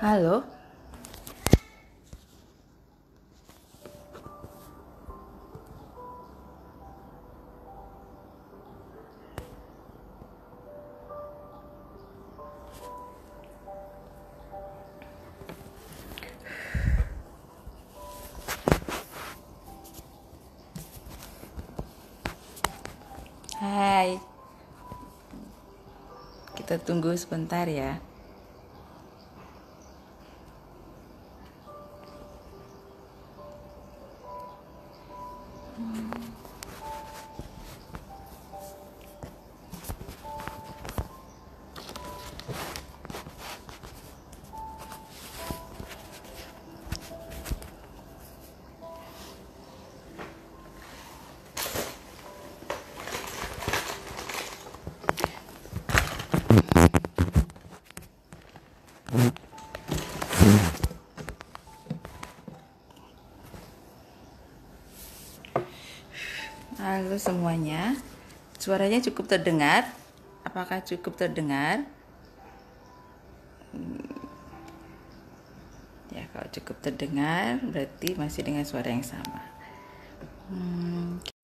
Halo, hai. Kita tunggu sebentar ya. Halo semuanya, suaranya cukup terdengar? Apakah cukup terdengar? Ya, kalau cukup terdengar berarti masih dengan suara yang sama.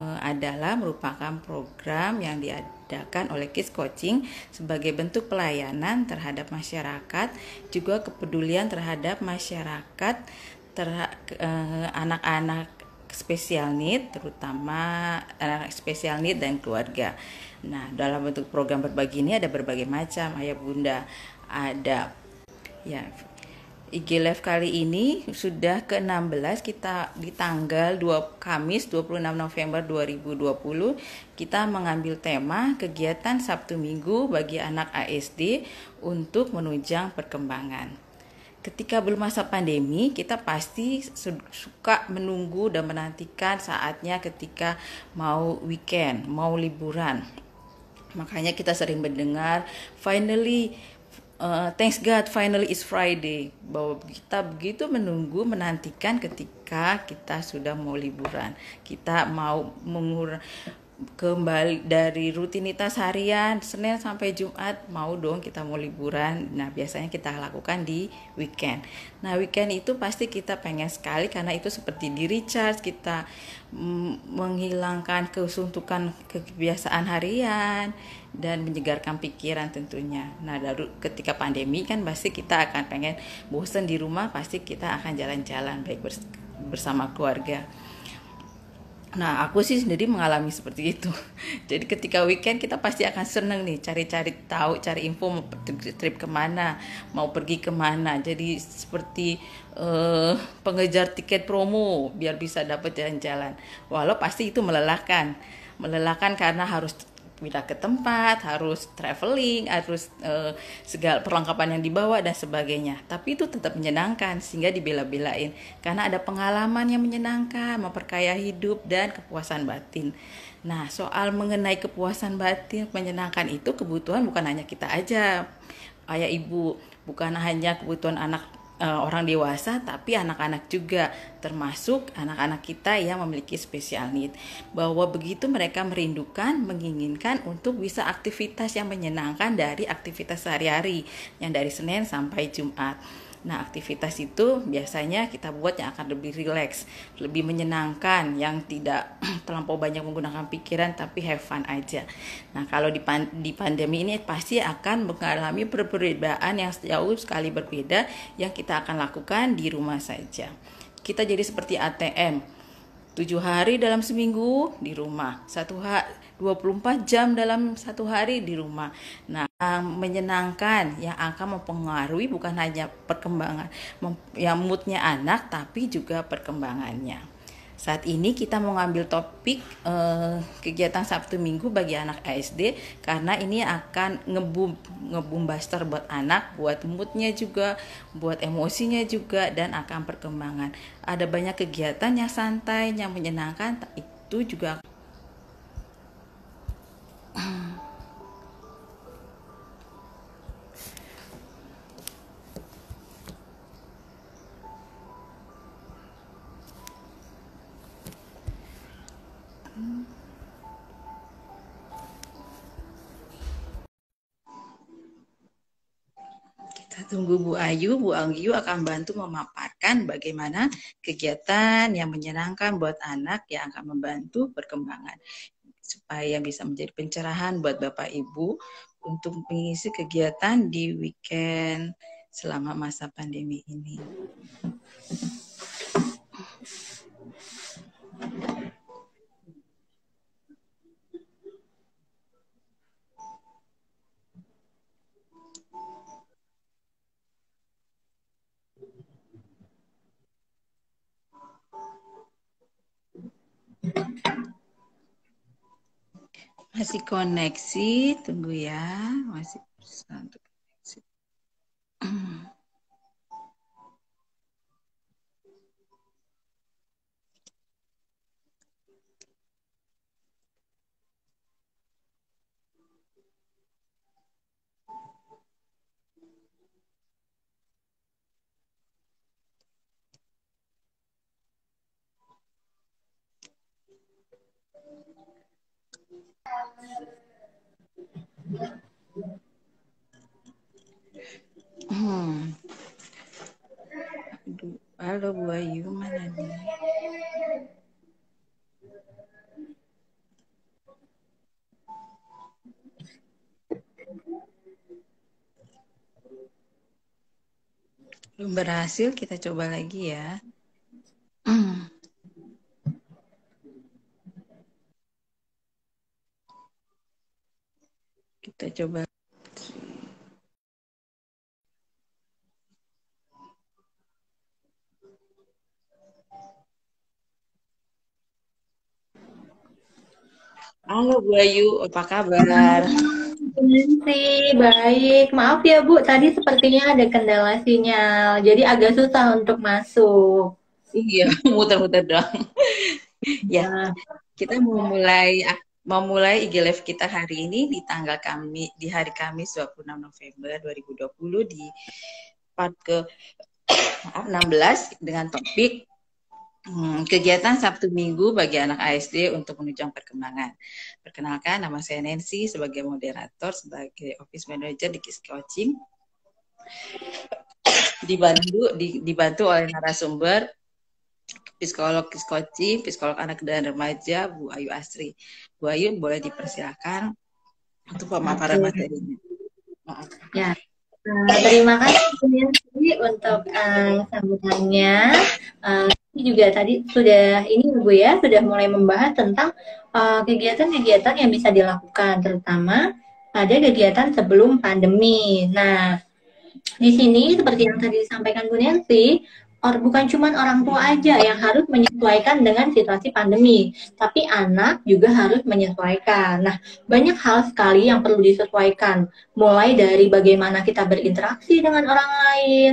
Adalah merupakan program yang diadakan oleh Kids Coaching sebagai bentuk pelayanan terhadap masyarakat, juga kepedulian terhadap masyarakat, anak-anak special need, terutama anak special need dan keluarga. Nah, dalam bentuk program berbagi ini ada berbagai macam, ayah bunda. Ada ya, IG Live kali ini sudah ke-16, kita di tanggal Kamis 26 November 2020 kita mengambil tema kegiatan Sabtu Minggu bagi anak ASD untuk menunjang perkembangan. Ketika belum masa pandemi, kita pasti suka menunggu dan menantikan saatnya ketika mau weekend, mau liburan. Makanya kita sering mendengar finally, thanks God, finally is Friday. Bahwa kita begitu menunggu, menantikan ketika kita sudah mau liburan. Kita mau kembali dari rutinitas harian Senin sampai Jumat, mau dong kita mau liburan. Nah, biasanya kita lakukan di weekend. Nah, weekend itu pasti kita pengen sekali karena itu seperti di recharge, kita menghilangkan kesuntukan kebiasaan harian dan menyegarkan pikiran tentunya. Nah, ketika pandemi kan pasti kita akan pengen bosan di rumah, pasti kita akan jalan-jalan baik bersama keluarga. Nah, aku sih sendiri mengalami seperti itu. Jadi ketika weekend kita pasti akan seneng nih cari-cari tahu, cari info mau trip kemana, mau pergi kemana. Jadi seperti pengejar tiket promo biar bisa dapat jalan-jalan. Walau pasti itu melelahkan karena harus pindah ke tempat, harus traveling, harus segala perlengkapan yang dibawa dan sebagainya. Tapi itu tetap menyenangkan sehingga dibela-belain karena ada pengalaman yang menyenangkan, memperkaya hidup dan kepuasan batin. Nah, soal mengenai kepuasan batin menyenangkan itu kebutuhan bukan hanya kita aja, ayah ibu, bukan hanya kebutuhan orang dewasa, tapi anak-anak juga, termasuk anak-anak kita yang memiliki special need. Bahwa begitu mereka merindukan, menginginkan untuk bisa aktivitas yang menyenangkan dari aktivitas sehari-hari yang dari Senin sampai Jumat. Nah, aktivitas itu biasanya kita buat yang akan lebih rileks, lebih menyenangkan, yang tidak terlampau banyak menggunakan pikiran tapi have fun aja. Nah, kalau di pandemi ini pasti akan mengalami perbedaan yang jauh sekali berbeda yang kita akan lakukan di rumah saja. Kita jadi seperti ATM, 7 hari dalam seminggu di rumah, 24 jam dalam satu hari di rumah. Nah, menyenangkan yang akan mempengaruhi bukan hanya perkembangan yang moodnya anak, tapi juga perkembangannya. Saat ini kita mau ngambil topik kegiatan Sabtu Minggu bagi anak ASD karena ini akan ngebum buster buat anak, buat moodnya juga, buat emosinya juga, dan akan perkembangan. Ada banyak kegiatan yang santai, yang menyenangkan, itu juga tunggu Bu Ayu akan bantu memaparkan bagaimana kegiatan yang menyenangkan buat anak yang akan membantu perkembangan supaya bisa menjadi pencerahan buat Bapak Ibu untuk mengisi kegiatan di weekend selama masa pandemi ini. Masih koneksi, tunggu ya. Masih bisa untuk koneksi. Aduh, halo Bu Ayu, mana nih? Belum berhasil, kita coba lagi ya. Kita coba. Halo Bu Ayu, apa kabar? Nanti baik. Maaf ya Bu, tadi sepertinya ada kendala sinyal, jadi agak susah untuk masuk. Iya, muter-muter dong. Ya, Nah, kita mau mulai IG Live kita hari ini di hari Kamis 26 November 2020 di part ke 16 dengan topik kegiatan Sabtu Minggu bagi anak ASD untuk menunjang perkembangan. Perkenalkan, nama saya Nancy sebagai moderator, sebagai office manager di KIS Coaching. Dibantu oleh narasumber psikolog KIS Coaching, psikolog anak dan remaja, Bu Ayu Asri. Bu Ayu boleh dipersilakan untuk pemaparan oke. materinya. Maaf. Ya, terima kasih Bu Nancy untuk sambutannya. Ini juga tadi sudah ini Bu ya, sudah mulai membahas tentang kegiatan-kegiatan yang bisa dilakukan, terutama pada kegiatan sebelum pandemi. Nah, di sini seperti yang tadi disampaikan Bu Nancy, bukan cuma orang tua aja yang harus menyesuaikan dengan situasi pandemi, tapi anak juga harus menyesuaikan. Nah, banyak hal sekali yang perlu disesuaikan, mulai dari bagaimana kita berinteraksi dengan orang lain.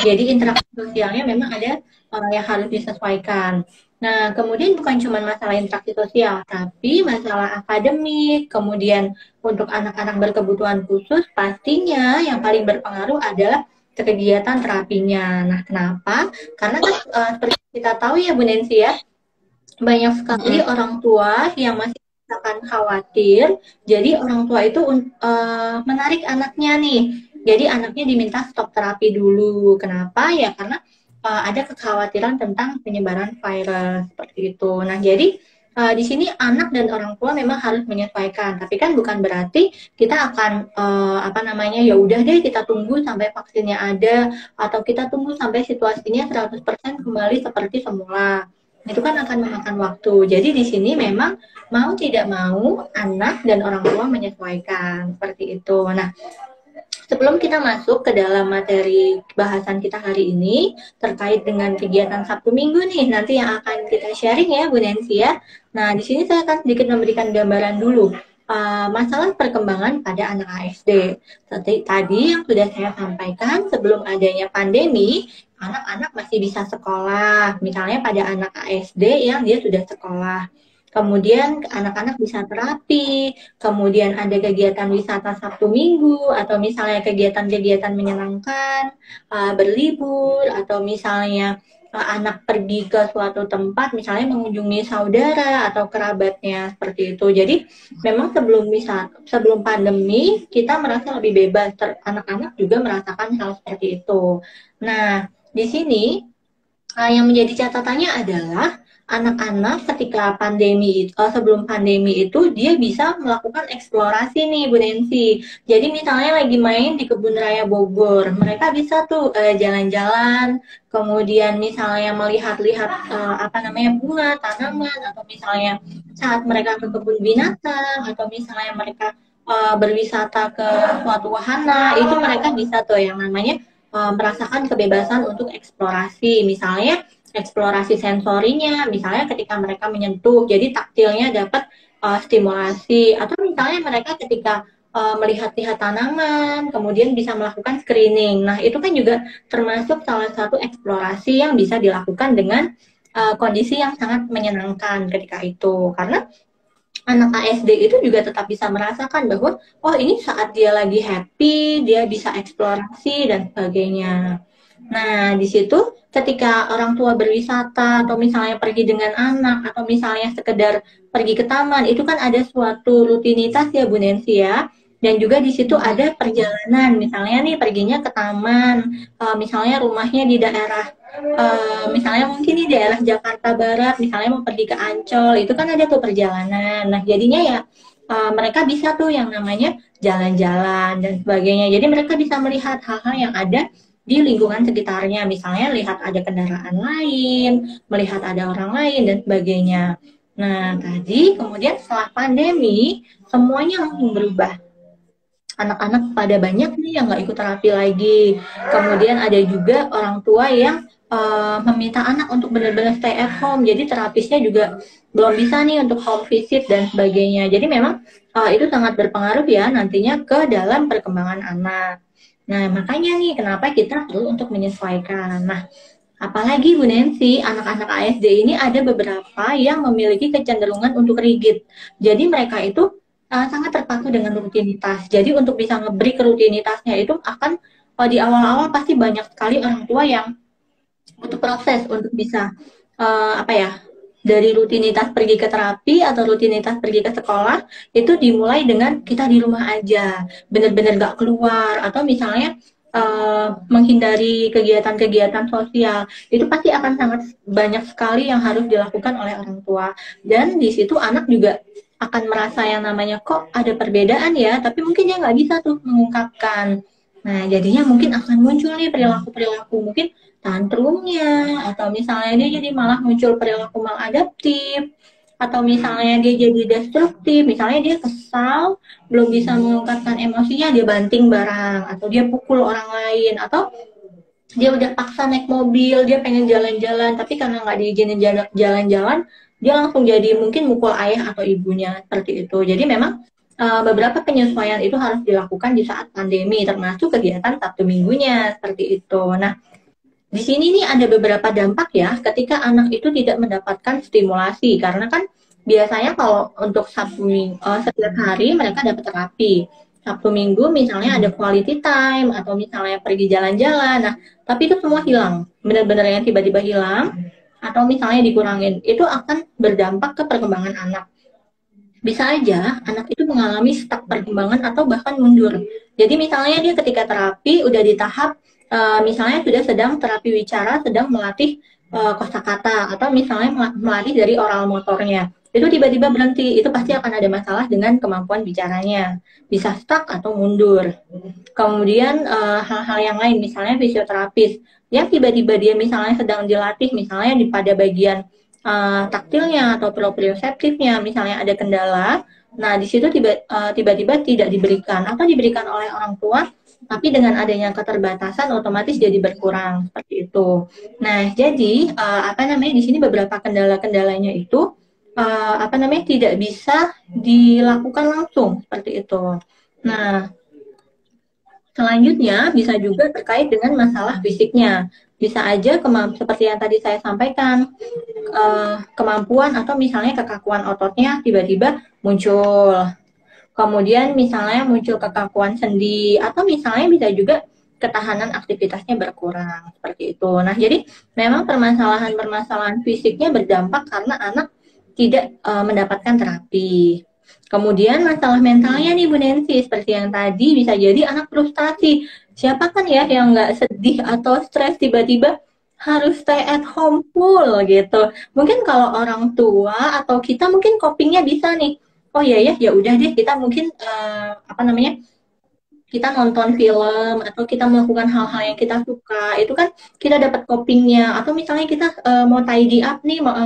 Jadi interaksi sosialnya memang ada yang harus disesuaikan. Nah, kemudian bukan cuma masalah interaksi sosial, tapi masalah akademik, kemudian untuk anak-anak berkebutuhan khusus, pastinya yang paling berpengaruh adalah kegiatan terapinya. Nah, kenapa? Karena kan seperti kita tahu ya Bu Nancy ya, banyak sekali orang tua yang masih akan khawatir. Jadi orang tua itu menarik anaknya nih. Jadi anaknya diminta stop terapi dulu. Kenapa? Ya karena ada kekhawatiran tentang penyebaran virus seperti itu. Nah, jadi di sini anak dan orang tua memang harus menyesuaikan, tapi kan bukan berarti kita akan apa namanya ya udah deh kita tunggu sampai vaksinnya ada atau kita tunggu sampai situasinya 100% kembali seperti semula. Itu kan akan memakan waktu. Jadi di sini memang mau tidak mau anak dan orang tua menyesuaikan seperti itu. Nah, sebelum kita masuk ke dalam materi bahasan kita hari ini terkait dengan kegiatan Sabtu Minggu nih, nanti yang akan kita sharing ya Bu Nancy ya. Nah, di sini saya akan sedikit memberikan gambaran dulu masalah perkembangan pada anak ASD. Seperti tadi yang sudah saya sampaikan, sebelum adanya pandemi, anak-anak masih bisa sekolah. Misalnya pada anak ASD yang dia sudah sekolah. Kemudian anak-anak bisa terapi, kemudian ada kegiatan wisata Sabtu Minggu, atau misalnya kegiatan-kegiatan menyenangkan, berlibur, atau misalnya anak pergi ke suatu tempat, misalnya mengunjungi saudara atau kerabatnya seperti itu. Jadi memang sebelum pandemi kita merasa lebih bebas, anak-anak juga merasakan hal seperti itu. Nah, di sini yang menjadi catatannya adalah anak-anak ketika sebelum pandemi itu dia bisa melakukan eksplorasi nih Bu Nancy. Jadi misalnya lagi main di Kebun Raya Bogor, mereka bisa tuh jalan-jalan, kemudian misalnya melihat-lihat apa namanya bunga, tanaman, atau misalnya saat mereka ke kebun binatang, atau misalnya mereka berwisata ke suatu wahana, itu mereka bisa tuh yang namanya merasakan kebebasan untuk eksplorasi. Misalnya eksplorasi sensorinya, misalnya ketika mereka menyentuh, jadi taktilnya dapat stimulasi, atau misalnya mereka ketika melihat-lihat tanaman, kemudian bisa melakukan screening. Nah, itu kan juga termasuk salah satu eksplorasi yang bisa dilakukan dengan kondisi yang sangat menyenangkan ketika itu. Karena anak ASD itu juga tetap bisa merasakan bahwa, oh ini saat dia lagi happy, dia bisa eksplorasi dan sebagainya. Nah, di situ ketika orang tua berwisata atau misalnya pergi dengan anak atau misalnya sekedar pergi ke taman, itu kan ada suatu rutinitas ya Bu Nancy ya. Dan juga di situ ada perjalanan, misalnya nih perginya ke taman, misalnya rumahnya di daerah, misalnya mungkin di daerah Jakarta Barat, misalnya mau pergi ke Ancol, itu kan ada tuh perjalanan. Nah, jadinya ya mereka bisa tuh yang namanya jalan-jalan dan sebagainya. Jadi mereka bisa melihat hal-hal yang ada di lingkungan sekitarnya, misalnya lihat ada kendaraan lain, melihat ada orang lain dan sebagainya. Nah, tadi kemudian setelah pandemi semuanya langsung berubah. Anak-anak pada banyak nih yang nggak ikut terapi lagi. Kemudian ada juga orang tua yang meminta anak untuk benar-benar stay at home. Jadi terapisnya juga belum bisa nih untuk home visit dan sebagainya. Jadi memang itu sangat berpengaruh ya nantinya ke dalam perkembangan anak. Nah, makanya nih kenapa kita perlu untuk menyesuaikan. Nah, apalagi Bu Nancy, anak-anak ASD ini ada beberapa yang memiliki kecenderungan untuk rigid. Jadi mereka itu sangat terpaku dengan rutinitas. Jadi untuk bisa ngebreak rutinitasnya itu akan di awal-awal pasti banyak sekali orang tua yang butuh proses untuk bisa apa ya, dari rutinitas pergi ke terapi atau rutinitas pergi ke sekolah itu dimulai dengan kita di rumah aja, benar-benar gak keluar, atau misalnya menghindari kegiatan-kegiatan sosial. Itu pasti akan sangat banyak sekali yang harus dilakukan oleh orang tua, dan di situ anak juga akan merasa yang namanya kok ada perbedaan ya, tapi mungkin dia nggak bisa tuh mengungkapkan. Nah, jadinya mungkin akan muncul nih perilaku-perilaku, mungkin tantrumnya, atau misalnya dia jadi malah muncul perilaku maladaptif, atau misalnya dia jadi destruktif, misalnya dia kesal, belum bisa mengungkapkan emosinya, dia banting barang, atau dia pukul orang lain, atau dia udah paksa naik mobil, dia pengen jalan-jalan, tapi karena nggak diizinin jalan-jalan, dia langsung jadi mungkin mukul ayah atau ibunya, seperti itu. Jadi memang beberapa penyesuaian itu harus dilakukan di saat pandemi, termasuk kegiatan Sabtu Minggunya, seperti itu. Nah, di sini nih ada beberapa dampak ya ketika anak itu tidak mendapatkan stimulasi, karena kan biasanya kalau untuk setiap hari mereka dapat terapi. Sabtu Minggu misalnya ada quality time atau misalnya pergi jalan-jalan. Nah, tapi itu semua hilang. Benar-benar yang tiba-tiba hilang atau misalnya dikurangin. Itu akan berdampak ke perkembangan anak. Bisa aja anak itu mengalami stuck perkembangan atau bahkan mundur. Jadi misalnya dia ketika terapi udah di tahap misalnya sudah sedang terapi wicara, sedang melatih kosakata, atau misalnya melatih dari oral motornya, itu tiba-tiba berhenti, itu pasti akan ada masalah dengan kemampuan bicaranya, bisa stuck atau mundur. Kemudian hal-hal yang lain, misalnya fisioterapis, yang tiba-tiba dia misalnya sedang dilatih, misalnya pada bagian taktilnya atau proprioseptifnya, misalnya ada kendala, nah di situ tiba-tiba tidak diberikan atau diberikan oleh orang tua, tapi dengan adanya keterbatasan otomatis jadi berkurang, seperti itu. Nah, jadi apa namanya di sini beberapa kendala-kendalanya itu apa namanya tidak bisa dilakukan langsung, seperti itu. Nah, selanjutnya bisa juga terkait dengan masalah fisiknya. Bisa aja seperti yang tadi saya sampaikan, kemampuan atau misalnya kekakuan ototnya tiba-tiba muncul. Kemudian misalnya muncul kekakuan sendi, atau misalnya bisa juga ketahanan aktivitasnya berkurang seperti itu. Nah, jadi memang permasalahan-permasalahan fisiknya berdampak karena anak tidak mendapatkan terapi. Kemudian masalah mentalnya nih Bu Nancy, seperti yang tadi bisa jadi anak frustasi. Siapa kan ya yang nggak sedih atau stres tiba-tiba harus stay at home full gitu. Mungkin kalau orang tua atau kita mungkin copingnya bisa nih. Oh iya ya, ya udah deh kita mungkin apa namanya? Kita nonton film atau kita melakukan hal-hal yang kita suka, itu kan kita dapat copingnya. Atau misalnya kita mau tidy up nih, mau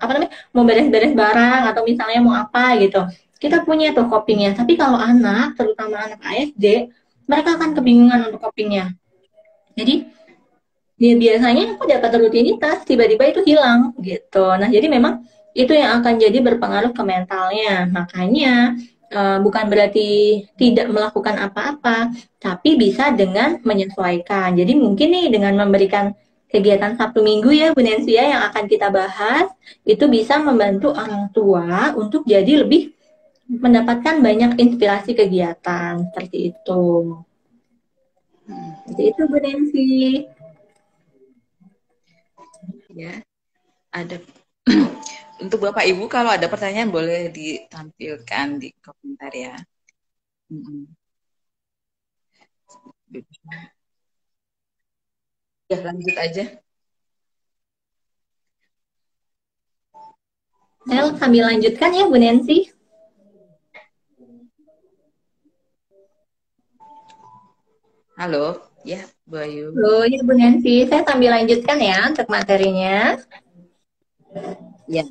apa namanya? Mau beres-beres barang atau misalnya mau apa gitu. Kita punya tuh copingnya. Tapi kalau anak, terutama anak ASD, mereka akan kebingungan untuk copingnya. Jadi dia biasanya aku dapat rutinitas tiba-tiba itu hilang gitu. Nah, jadi memang itu yang akan jadi berpengaruh ke mentalnya. Makanya bukan berarti tidak melakukan apa-apa, tapi bisa dengan menyesuaikan. Jadi mungkin nih dengan memberikan kegiatan Sabtu Minggu ya Bu Nancy ya, yang akan kita bahas, itu bisa membantu orang tua untuk jadi lebih mendapatkan banyak inspirasi kegiatan seperti itu. Jadi itu Bu Nancy. Ya, ada. Untuk Bapak Ibu kalau ada pertanyaan boleh ditampilkan di komentar ya. Ya, lanjut aja. Saya sambil lanjutkan ya Bu Nancy. Halo, ya Bu Ayu. Oh ya Bu Nancy, saya sambil lanjutkan ya untuk materinya. Ya.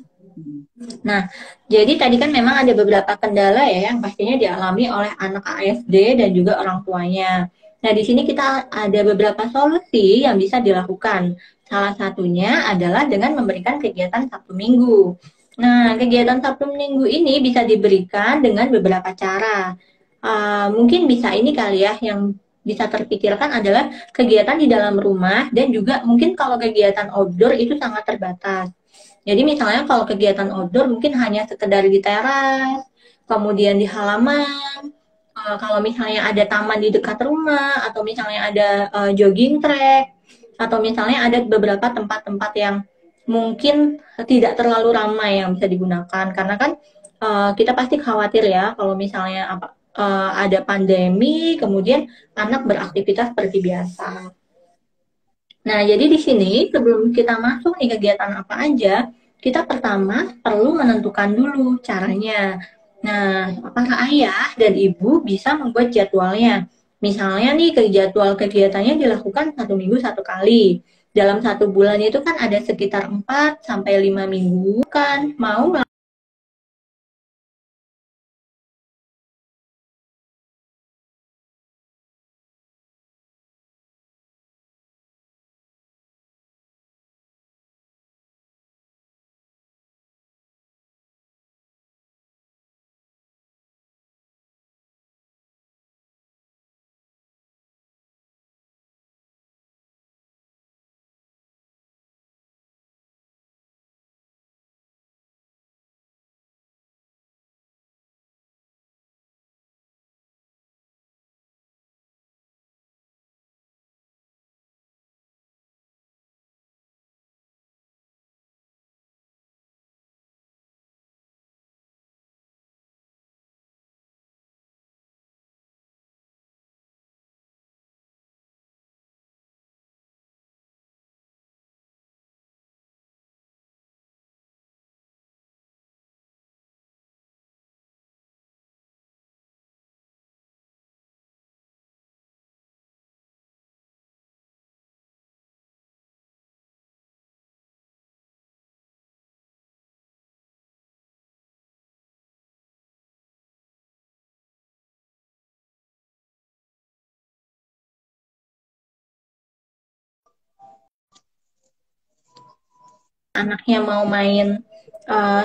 Nah, jadi tadi kan memang ada beberapa kendala ya yang pastinya dialami oleh anak ASD dan juga orang tuanya. Nah, di sini kita ada beberapa solusi yang bisa dilakukan. Salah satunya adalah dengan memberikan kegiatan Sabtu Minggu. Nah, kegiatan Sabtu Minggu ini bisa diberikan dengan beberapa cara. Mungkin bisa ini kali ya, yang bisa terpikirkan adalah kegiatan di dalam rumah dan juga mungkin kalau kegiatan outdoor itu sangat terbatas. Jadi misalnya kalau kegiatan outdoor mungkin hanya sekedar di teras, kemudian di halaman, kalau misalnya ada taman di dekat rumah, atau misalnya ada jogging track, atau misalnya ada beberapa tempat-tempat yang mungkin tidak terlalu ramai yang bisa digunakan. Karena kan kita pasti khawatir ya kalau misalnya ada pandemi, kemudian anak beraktivitas seperti biasa. Nah, jadi di sini sebelum kita masuk nih kegiatan apa aja, kita pertama perlu menentukan dulu caranya. Nah, para ayah dan ibu bisa membuat jadwalnya. Misalnya nih jadwal kegiatannya dilakukan 1 minggu 1 kali. Dalam 1 bulan itu kan ada sekitar 4 sampai 5 minggu kan mau anaknya mau main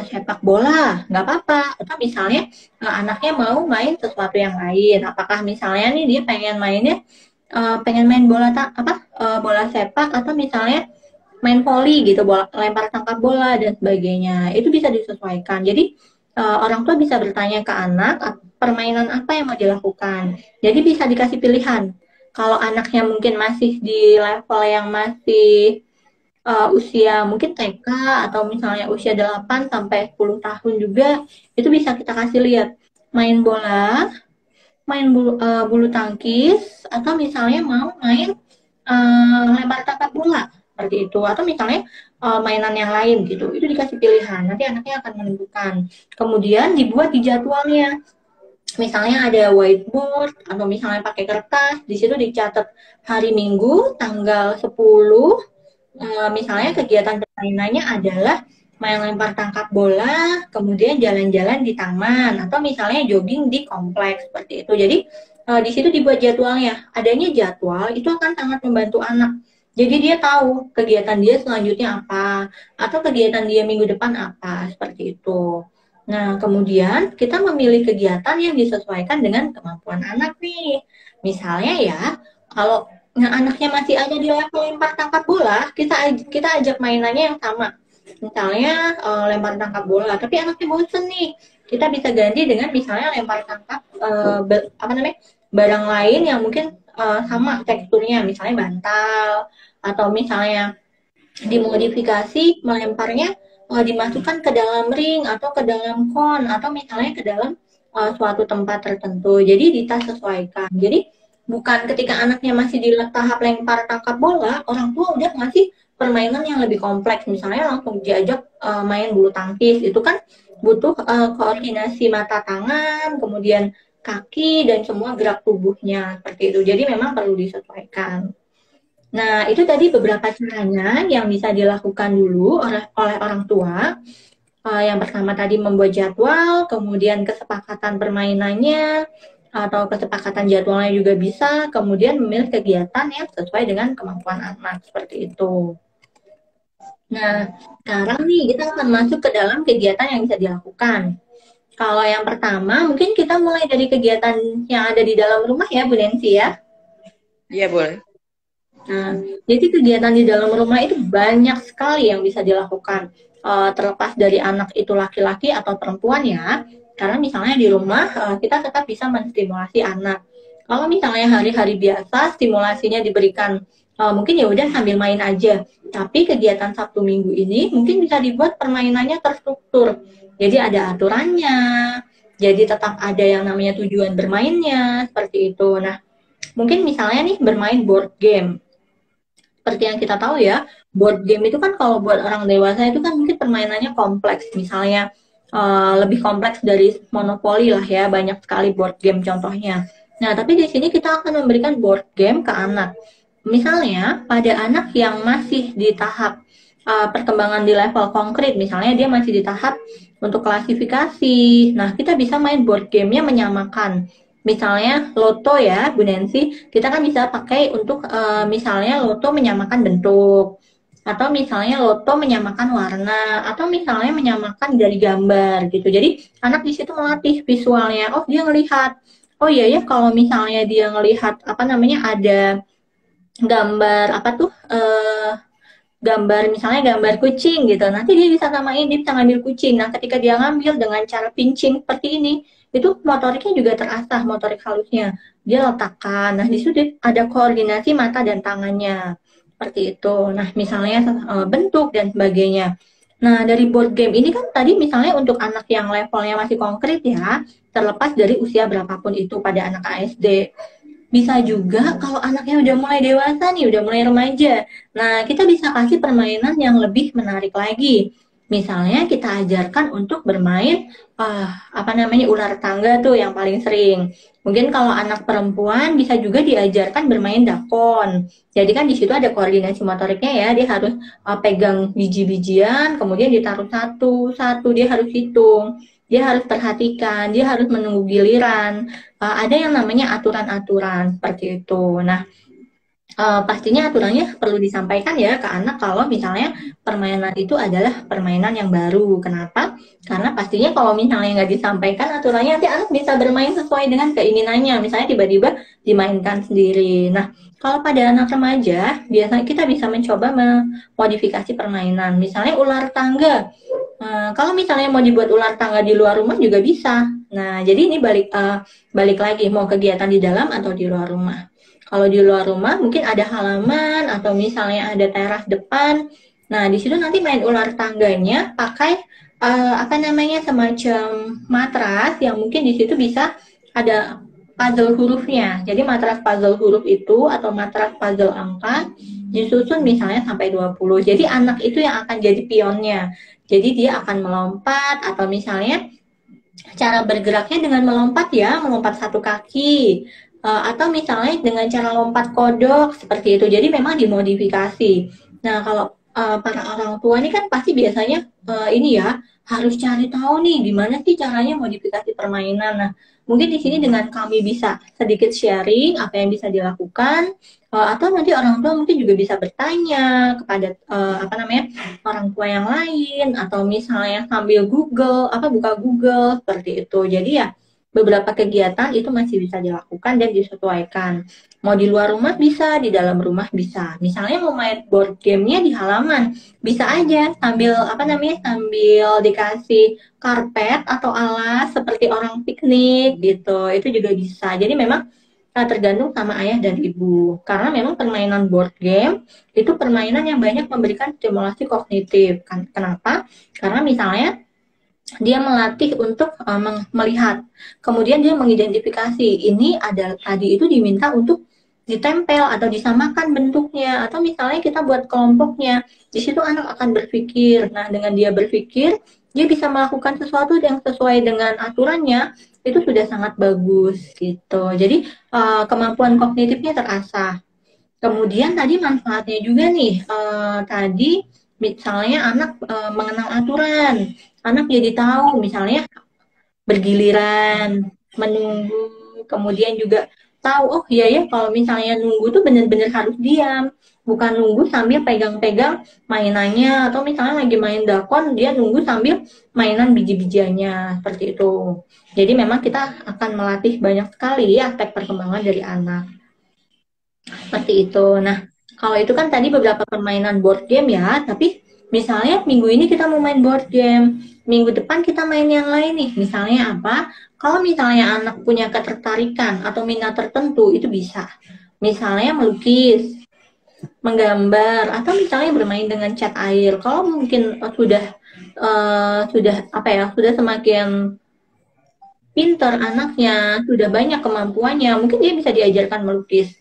sepak bola, nggak apa-apa. Atau misalnya anaknya mau main sesuatu yang lain. Apakah misalnya nih dia pengen mainnya, pengen main bola bola sepak atau misalnya main voli gitu, bola, lempar tangkap bola dan sebagainya. Itu bisa disesuaikan. Jadi orang tua bisa bertanya ke anak permainan apa yang mau dilakukan. Jadi bisa dikasih pilihan. Kalau anaknya mungkin masih di level yang masih usia mungkin TK atau misalnya usia 8 sampai 10 tahun juga, itu bisa kita kasih lihat main bola, main bulu tangkis, atau misalnya mau main lempar tangkap bola seperti itu, atau misalnya mainan yang lain gitu. Itu dikasih pilihan, nanti anaknya akan menentukan. Kemudian dibuat di jadwalnya. Misalnya ada whiteboard atau misalnya pakai kertas, di situ dicatat hari Minggu tanggal 10. Misalnya kegiatan permainannya adalah main lempar tangkap bola, kemudian jalan-jalan di taman, atau misalnya jogging di kompleks seperti itu. Jadi di situ dibuat jadwalnya. Adanya jadwal itu akan sangat membantu anak. Jadi dia tahu kegiatan dia selanjutnya apa, atau kegiatan dia minggu depan apa, seperti itu. Nah, kemudian kita memilih kegiatan yang disesuaikan dengan kemampuan anak nih. Misalnya ya, kalau anaknya masih ada di level lempar tangkap bola, kita ajak mainannya yang sama. Misalnya lempar tangkap bola, tapi anaknya bosen nih. Kita bisa ganti dengan misalnya lempar tangkap apa namanya? Barang lain yang mungkin sama teksturnya, misalnya bantal, atau misalnya dimodifikasi melemparnya dimasukkan ke dalam ring atau ke dalam kon atau misalnya ke dalam suatu tempat tertentu. Jadi kita sesuaikan. Jadi bukan ketika anaknya masih di tahap lempar tangkap bola, orang tua udah ngasih permainan yang lebih kompleks. Misalnya langsung diajak main bulu tangkis. Itu kan butuh koordinasi mata tangan, kemudian kaki dan semua gerak tubuhnya seperti itu. Jadi memang perlu disesuaikan. Nah, itu tadi beberapa caranya yang bisa dilakukan dulu oleh orang tua. Yang pertama tadi membuat jadwal, kemudian kesepakatan permainannya, atau kesepakatan jadwalnya juga bisa, kemudian memilih kegiatan yang sesuai dengan kemampuan anak, seperti itu. Nah, sekarang nih kita akan masuk ke dalam kegiatan yang bisa dilakukan. Kalau yang pertama, mungkin kita mulai dari kegiatan yang ada di dalam rumah ya, Bu Nancy ya. Iya, boleh. Nah, jadi kegiatan di dalam rumah itu banyak sekali yang bisa dilakukan. Terlepas dari anak itu laki-laki atau perempuan ya. Karena misalnya di rumah kita tetap bisa menstimulasi anak. Kalau misalnya hari-hari biasa stimulasinya diberikan mungkin ya udah sambil main aja. Tapi kegiatan Sabtu Minggu ini mungkin bisa dibuat permainannya terstruktur. Jadi ada aturannya. Jadi tetap ada yang namanya tujuan bermainnya seperti itu. Nah, mungkin misalnya nih bermain board game. Seperti yang kita tahu ya, board game itu kan kalau buat orang dewasa itu kan mungkin permainannya kompleks. Misalnya lebih kompleks dari monopoli lah ya, banyak sekali board game contohnya. Nah, tapi di sini kita akan memberikan board game ke anak. Misalnya pada anak yang masih di tahap perkembangan di level konkret, misalnya dia masih di tahap untuk klasifikasi. Nah, kita bisa main board game-nya menyamakan. Misalnya loto ya, Bu Nancy, kita kan bisa pakai untuk misalnya loto menyamakan bentuk, atau misalnya loto menyamakan warna, atau misalnya menyamakan dari gambar gitu. Jadi anak di situ melatih visualnya. Oh dia ngelihat, oh iya ya kalau misalnya dia ngelihat apa namanya ada gambar apa tuh gambar misalnya gambar kucing gitu, nanti dia bisa samain, dia bisa ngambil kucing. Nah ketika dia ngambil dengan cara pinching seperti ini, itu motoriknya juga terasah, motorik halusnya dia letakkan. Nah di situ ada koordinasi mata dan tangannya seperti itu. Nah misalnya bentuk dan sebagainya. Nah dari board game ini kan tadi misalnya untuk anak yang levelnya masih konkret ya, terlepas dari usia berapapun itu pada anak ASD. Bisa juga kalau anaknya udah mulai dewasa nih, udah mulai remaja. Nah, kita bisa kasih permainan yang lebih menarik lagi. Misalnya kita ajarkan untuk bermain apa namanya ular tangga tuh yang paling sering. Mungkin kalau anak perempuan bisa juga diajarkan bermain dakon. Jadi kan di situ ada koordinasi motoriknya ya, dia harus pegang biji-bijian, kemudian ditaruh satu-satu, dia harus hitung, dia harus perhatikan, dia harus menunggu giliran. Ada yang namanya aturan-aturan seperti itu. Nah, pastinya aturannya perlu disampaikan ya ke anak kalau misalnya permainan itu adalah permainan yang baru. Kenapa? Karena pastinya kalau misalnya nggak disampaikan aturannya, nanti anak bisa bermain sesuai dengan keinginannya. Misalnya tiba-tiba dimainkan sendiri. Nah, kalau pada anak remaja, biasanya kita bisa mencoba memodifikasi permainan. Misalnya ular tangga. Kalau misalnya mau dibuat ular tangga di luar rumah juga bisa. Nah, jadi ini balik lagi mau kegiatan di dalam atau di luar rumah. Kalau di luar rumah mungkin ada halaman atau misalnya ada teras depan. Nah, di situ nanti main ular tangganya pakai apa namanya semacam matras yang mungkin di situ bisa ada puzzle hurufnya. Jadi matras puzzle huruf itu atau matras puzzle angka disusun misalnya sampai 20. Jadi anak itu yang akan jadi pionnya. Jadi dia akan melompat atau misalnya cara bergeraknya dengan melompat ya, melompat satu kaki. Atau misalnya dengan cara lompat kodok seperti itu. Jadi memang dimodifikasi. Nah, kalau para orang tua ini kan pasti biasanya ini ya harus cari tahu nih gimana sih caranya modifikasi permainan. Nah, mungkin di sini dengan kami bisa sedikit sharing apa yang bisa dilakukan, atau nanti orang tua mungkin juga bisa bertanya kepada apa namanya orang tua yang lain atau misalnya sambil Google apa buka Google seperti itu. Jadi ya beberapa kegiatan itu masih bisa dilakukan dan disesuaikan. Mau di luar rumah bisa, di dalam rumah bisa. Misalnya mau main board game-nya di halaman, bisa aja sambil apa namanya sambil dikasih karpet atau alas seperti orang piknik gitu. Itu juga bisa. Jadi memang tergantung sama ayah dan ibu. Karena memang permainan board game itu permainan yang banyak memberikan stimulasi kognitif. Kenapa? Karena misalnya dia melatih untuk melihat. Kemudian dia mengidentifikasi ini ada tadi itu diminta untuk ditempel atau disamakan bentuknya atau misalnya kita buat kelompoknya. Di situ anak akan berpikir. Nah, dengan dia berpikir, dia bisa melakukan sesuatu yang sesuai dengan aturannya. Itu sudah sangat bagus gitu. Jadi kemampuan kognitifnya terasah. Kemudian tadi manfaatnya juga nih, tadi misalnya anak mengenal aturan, anak jadi tahu misalnya bergiliran, menunggu, kemudian juga tahu, oh iya ya kalau misalnya nunggu tuh benar-benar harus diam, bukan nunggu sambil pegang-pegang mainannya, atau misalnya lagi main dakon, dia nunggu sambil mainan biji-bijiannya, seperti itu. Jadi memang kita akan melatih banyak sekali ya aspek perkembangan dari anak. Seperti itu. Nah, kalau itu kan tadi beberapa permainan board game ya, tapi misalnya minggu ini kita mau main board game, minggu depan kita main yang lain nih. Misalnya apa? Kalau misalnya anak punya ketertarikan atau minat tertentu, itu bisa. Misalnya melukis, menggambar, atau misalnya bermain dengan cat air. Kalau mungkin sudah apa ya, sudah semakin pinter anaknya, sudah banyak kemampuannya, mungkin dia bisa diajarkan melukis.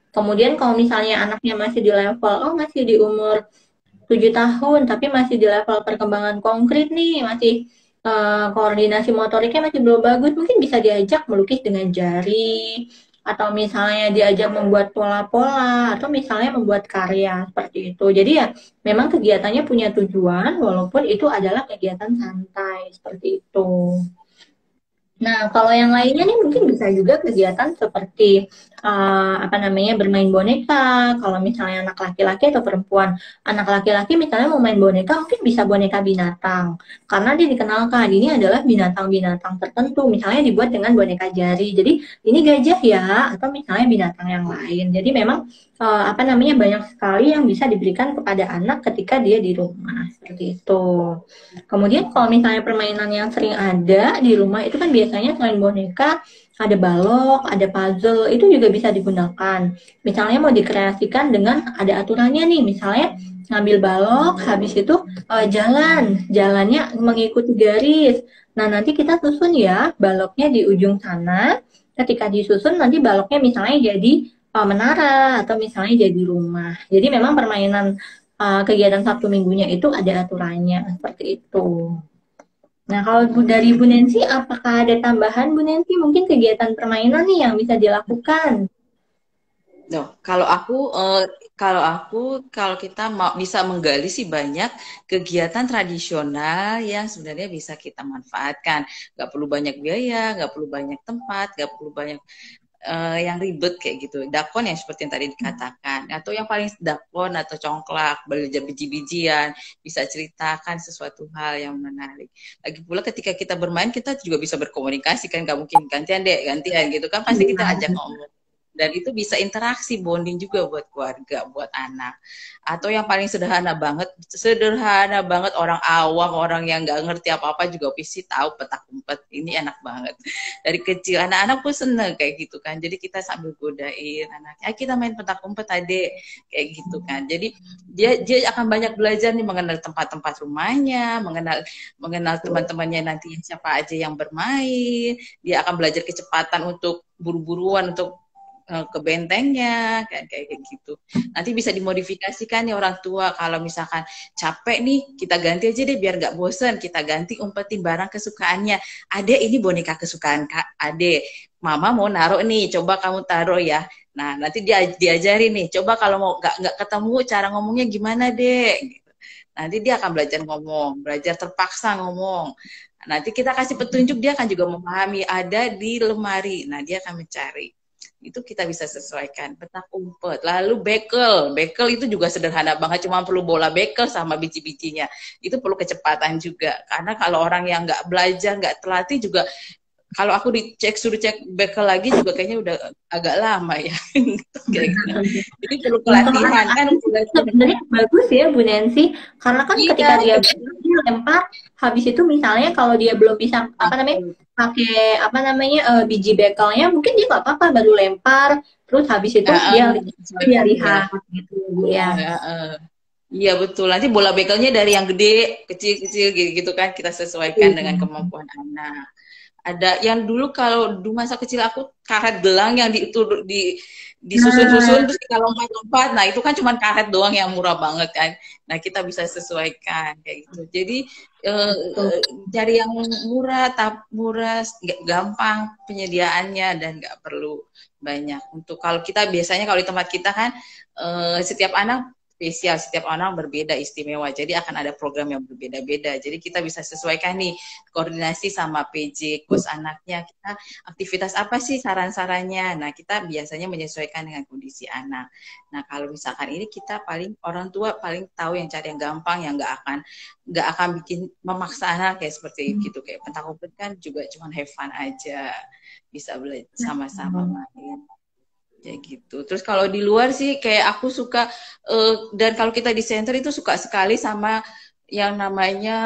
Kemudian kalau misalnya anaknya masih di level, oh masih di umur 7 tahun, tapi masih di level perkembangan konkret nih, masih koordinasi motoriknya masih belum bagus, mungkin bisa diajak melukis dengan jari, atau misalnya diajak membuat pola-pola, atau misalnya membuat karya, seperti itu. Jadi ya, memang kegiatannya punya tujuan, walaupun itu adalah kegiatan santai, seperti itu. Nah, kalau yang lainnya nih mungkin bisa juga kegiatan seperti apa namanya bermain boneka. Kalau misalnya anak laki-laki atau perempuan, anak laki-laki misalnya mau main boneka, mungkin bisa boneka binatang. Karena dia dikenalkan ini adalah binatang-binatang tertentu. Misalnya dibuat dengan boneka jari. Jadi ini gajah ya, atau misalnya binatang yang lain. Jadi memang apa namanya banyak sekali yang bisa diberikan kepada anak ketika dia di rumah seperti itu. Kemudian kalau misalnya permainan yang sering ada di rumah itu kan biasanya selain boneka, ada balok, ada puzzle, itu juga bisa digunakan. Misalnya mau dikreasikan dengan ada aturannya nih, misalnya ngambil balok, habis itu jalannya mengikuti garis. Nah, nanti kita susun ya baloknya di ujung sana. Ketika disusun nanti baloknya misalnya jadi menara atau misalnya jadi rumah. Jadi memang permainan kegiatan Sabtu Minggunya itu ada aturannya seperti itu. Nah, kalau dari Bu Nensi, apakah ada tambahan Bu Nensi mungkin kegiatan permainan nih yang bisa dilakukan? No, kalau kita mau bisa menggali sih banyak kegiatan tradisional yang sebenarnya bisa kita manfaatkan. Gak perlu banyak biaya, gak perlu banyak tempat, gak perlu banyak yang ribet kayak gitu. Dakon yang seperti yang tadi dikatakan, atau yang paling dakon atau congklak, belajar biji-bijian, bisa ceritakan sesuatu hal yang menarik. Lagi pula ketika kita bermain, kita juga bisa berkomunikasi kan, gak mungkin gantian deh, gantian gitu kan, pasti kita ajak ngomong. Dan itu bisa interaksi, bonding juga buat keluarga, buat anak. Atau yang paling sederhana banget orang awam, orang yang nggak ngerti apa-apa juga pasti tahu petak umpet. Ini enak banget. Dari kecil anak-anak pun seneng kayak gitu kan. Jadi kita sambil godain anaknya, kita main petak umpet adek, kayak gitu kan. Jadi dia akan banyak belajar nih mengenal tempat-tempat rumahnya, mengenal teman-temannya nanti siapa aja yang bermain. Dia akan belajar kecepatan untuk buru-buruan untuk ke bentengnya kayak gitu. Nanti bisa dimodifikasikan nih orang tua, kalau misalkan capek nih kita ganti aja deh biar nggak bosen, kita ganti umpetin barang kesukaannya. Adek, ini boneka kesukaan Kak Adek, mama mau naruh nih, coba kamu taruh ya. Nah nanti dia diajarin nih, coba kalau mau nggak ketemu cara ngomongnya gimana dek. Nanti dia akan belajar ngomong, belajar terpaksa ngomong. Nanti kita kasih petunjuk, dia akan juga memahami ada di lemari. Nah dia akan mencari. Itu kita bisa sesuaikan. Petak umpet. Lalu bekel. Bekel itu juga sederhana banget. Cuma perlu bola bekel sama biji-bijinya. Itu perlu kecepatan juga. Karena kalau orang yang nggak belajar, nggak terlatih juga, kalau aku suruh cek bekel lagi juga kayaknya udah agak lama ya. Jadi perlu pelatihan kan. Sebenarnya bagus ya Bu Nancy, karena kan ketika dia lempar, habis itu misalnya kalau dia belum bisa pakai biji bekelnya, mungkin dia nggak apa-apa baru lempar, terus habis itu dia lihat gitu ya. Iya betul. Nanti bola bekelnya dari yang gede, kecil-kecil gitu kan, kita sesuaikan dengan kemampuan anak. Ada yang dulu kalau di masa kecil aku karet gelang yang disusun-susun terus kita lompat-lompat. Nah itu kan cuma karet doang yang murah banget kan. Nah kita bisa sesuaikan kayak gitu. Jadi cari yang murah, gampang penyediaannya dan nggak perlu banyak. Untuk kalau kita biasanya kalau di tempat kita kan setiap anak spesial, setiap orang berbeda, istimewa. Jadi akan ada program yang berbeda-beda. Jadi kita bisa sesuaikan nih, koordinasi sama PJ, coach anaknya. Kita aktivitas apa sih saran-sarannya? Nah, kita biasanya menyesuaikan dengan kondisi anak. Nah, kalau misalkan ini kita orang tua paling tahu yang cari yang gampang, yang nggak akan bikin memaksa anak kayak seperti gitu. Kayak pentak umpet kan juga cuma have fun aja. Bisa belajar sama-sama main. Kayak gitu. Terus kalau di luar sih kayak aku suka dan kalau kita di center itu suka sekali sama yang namanya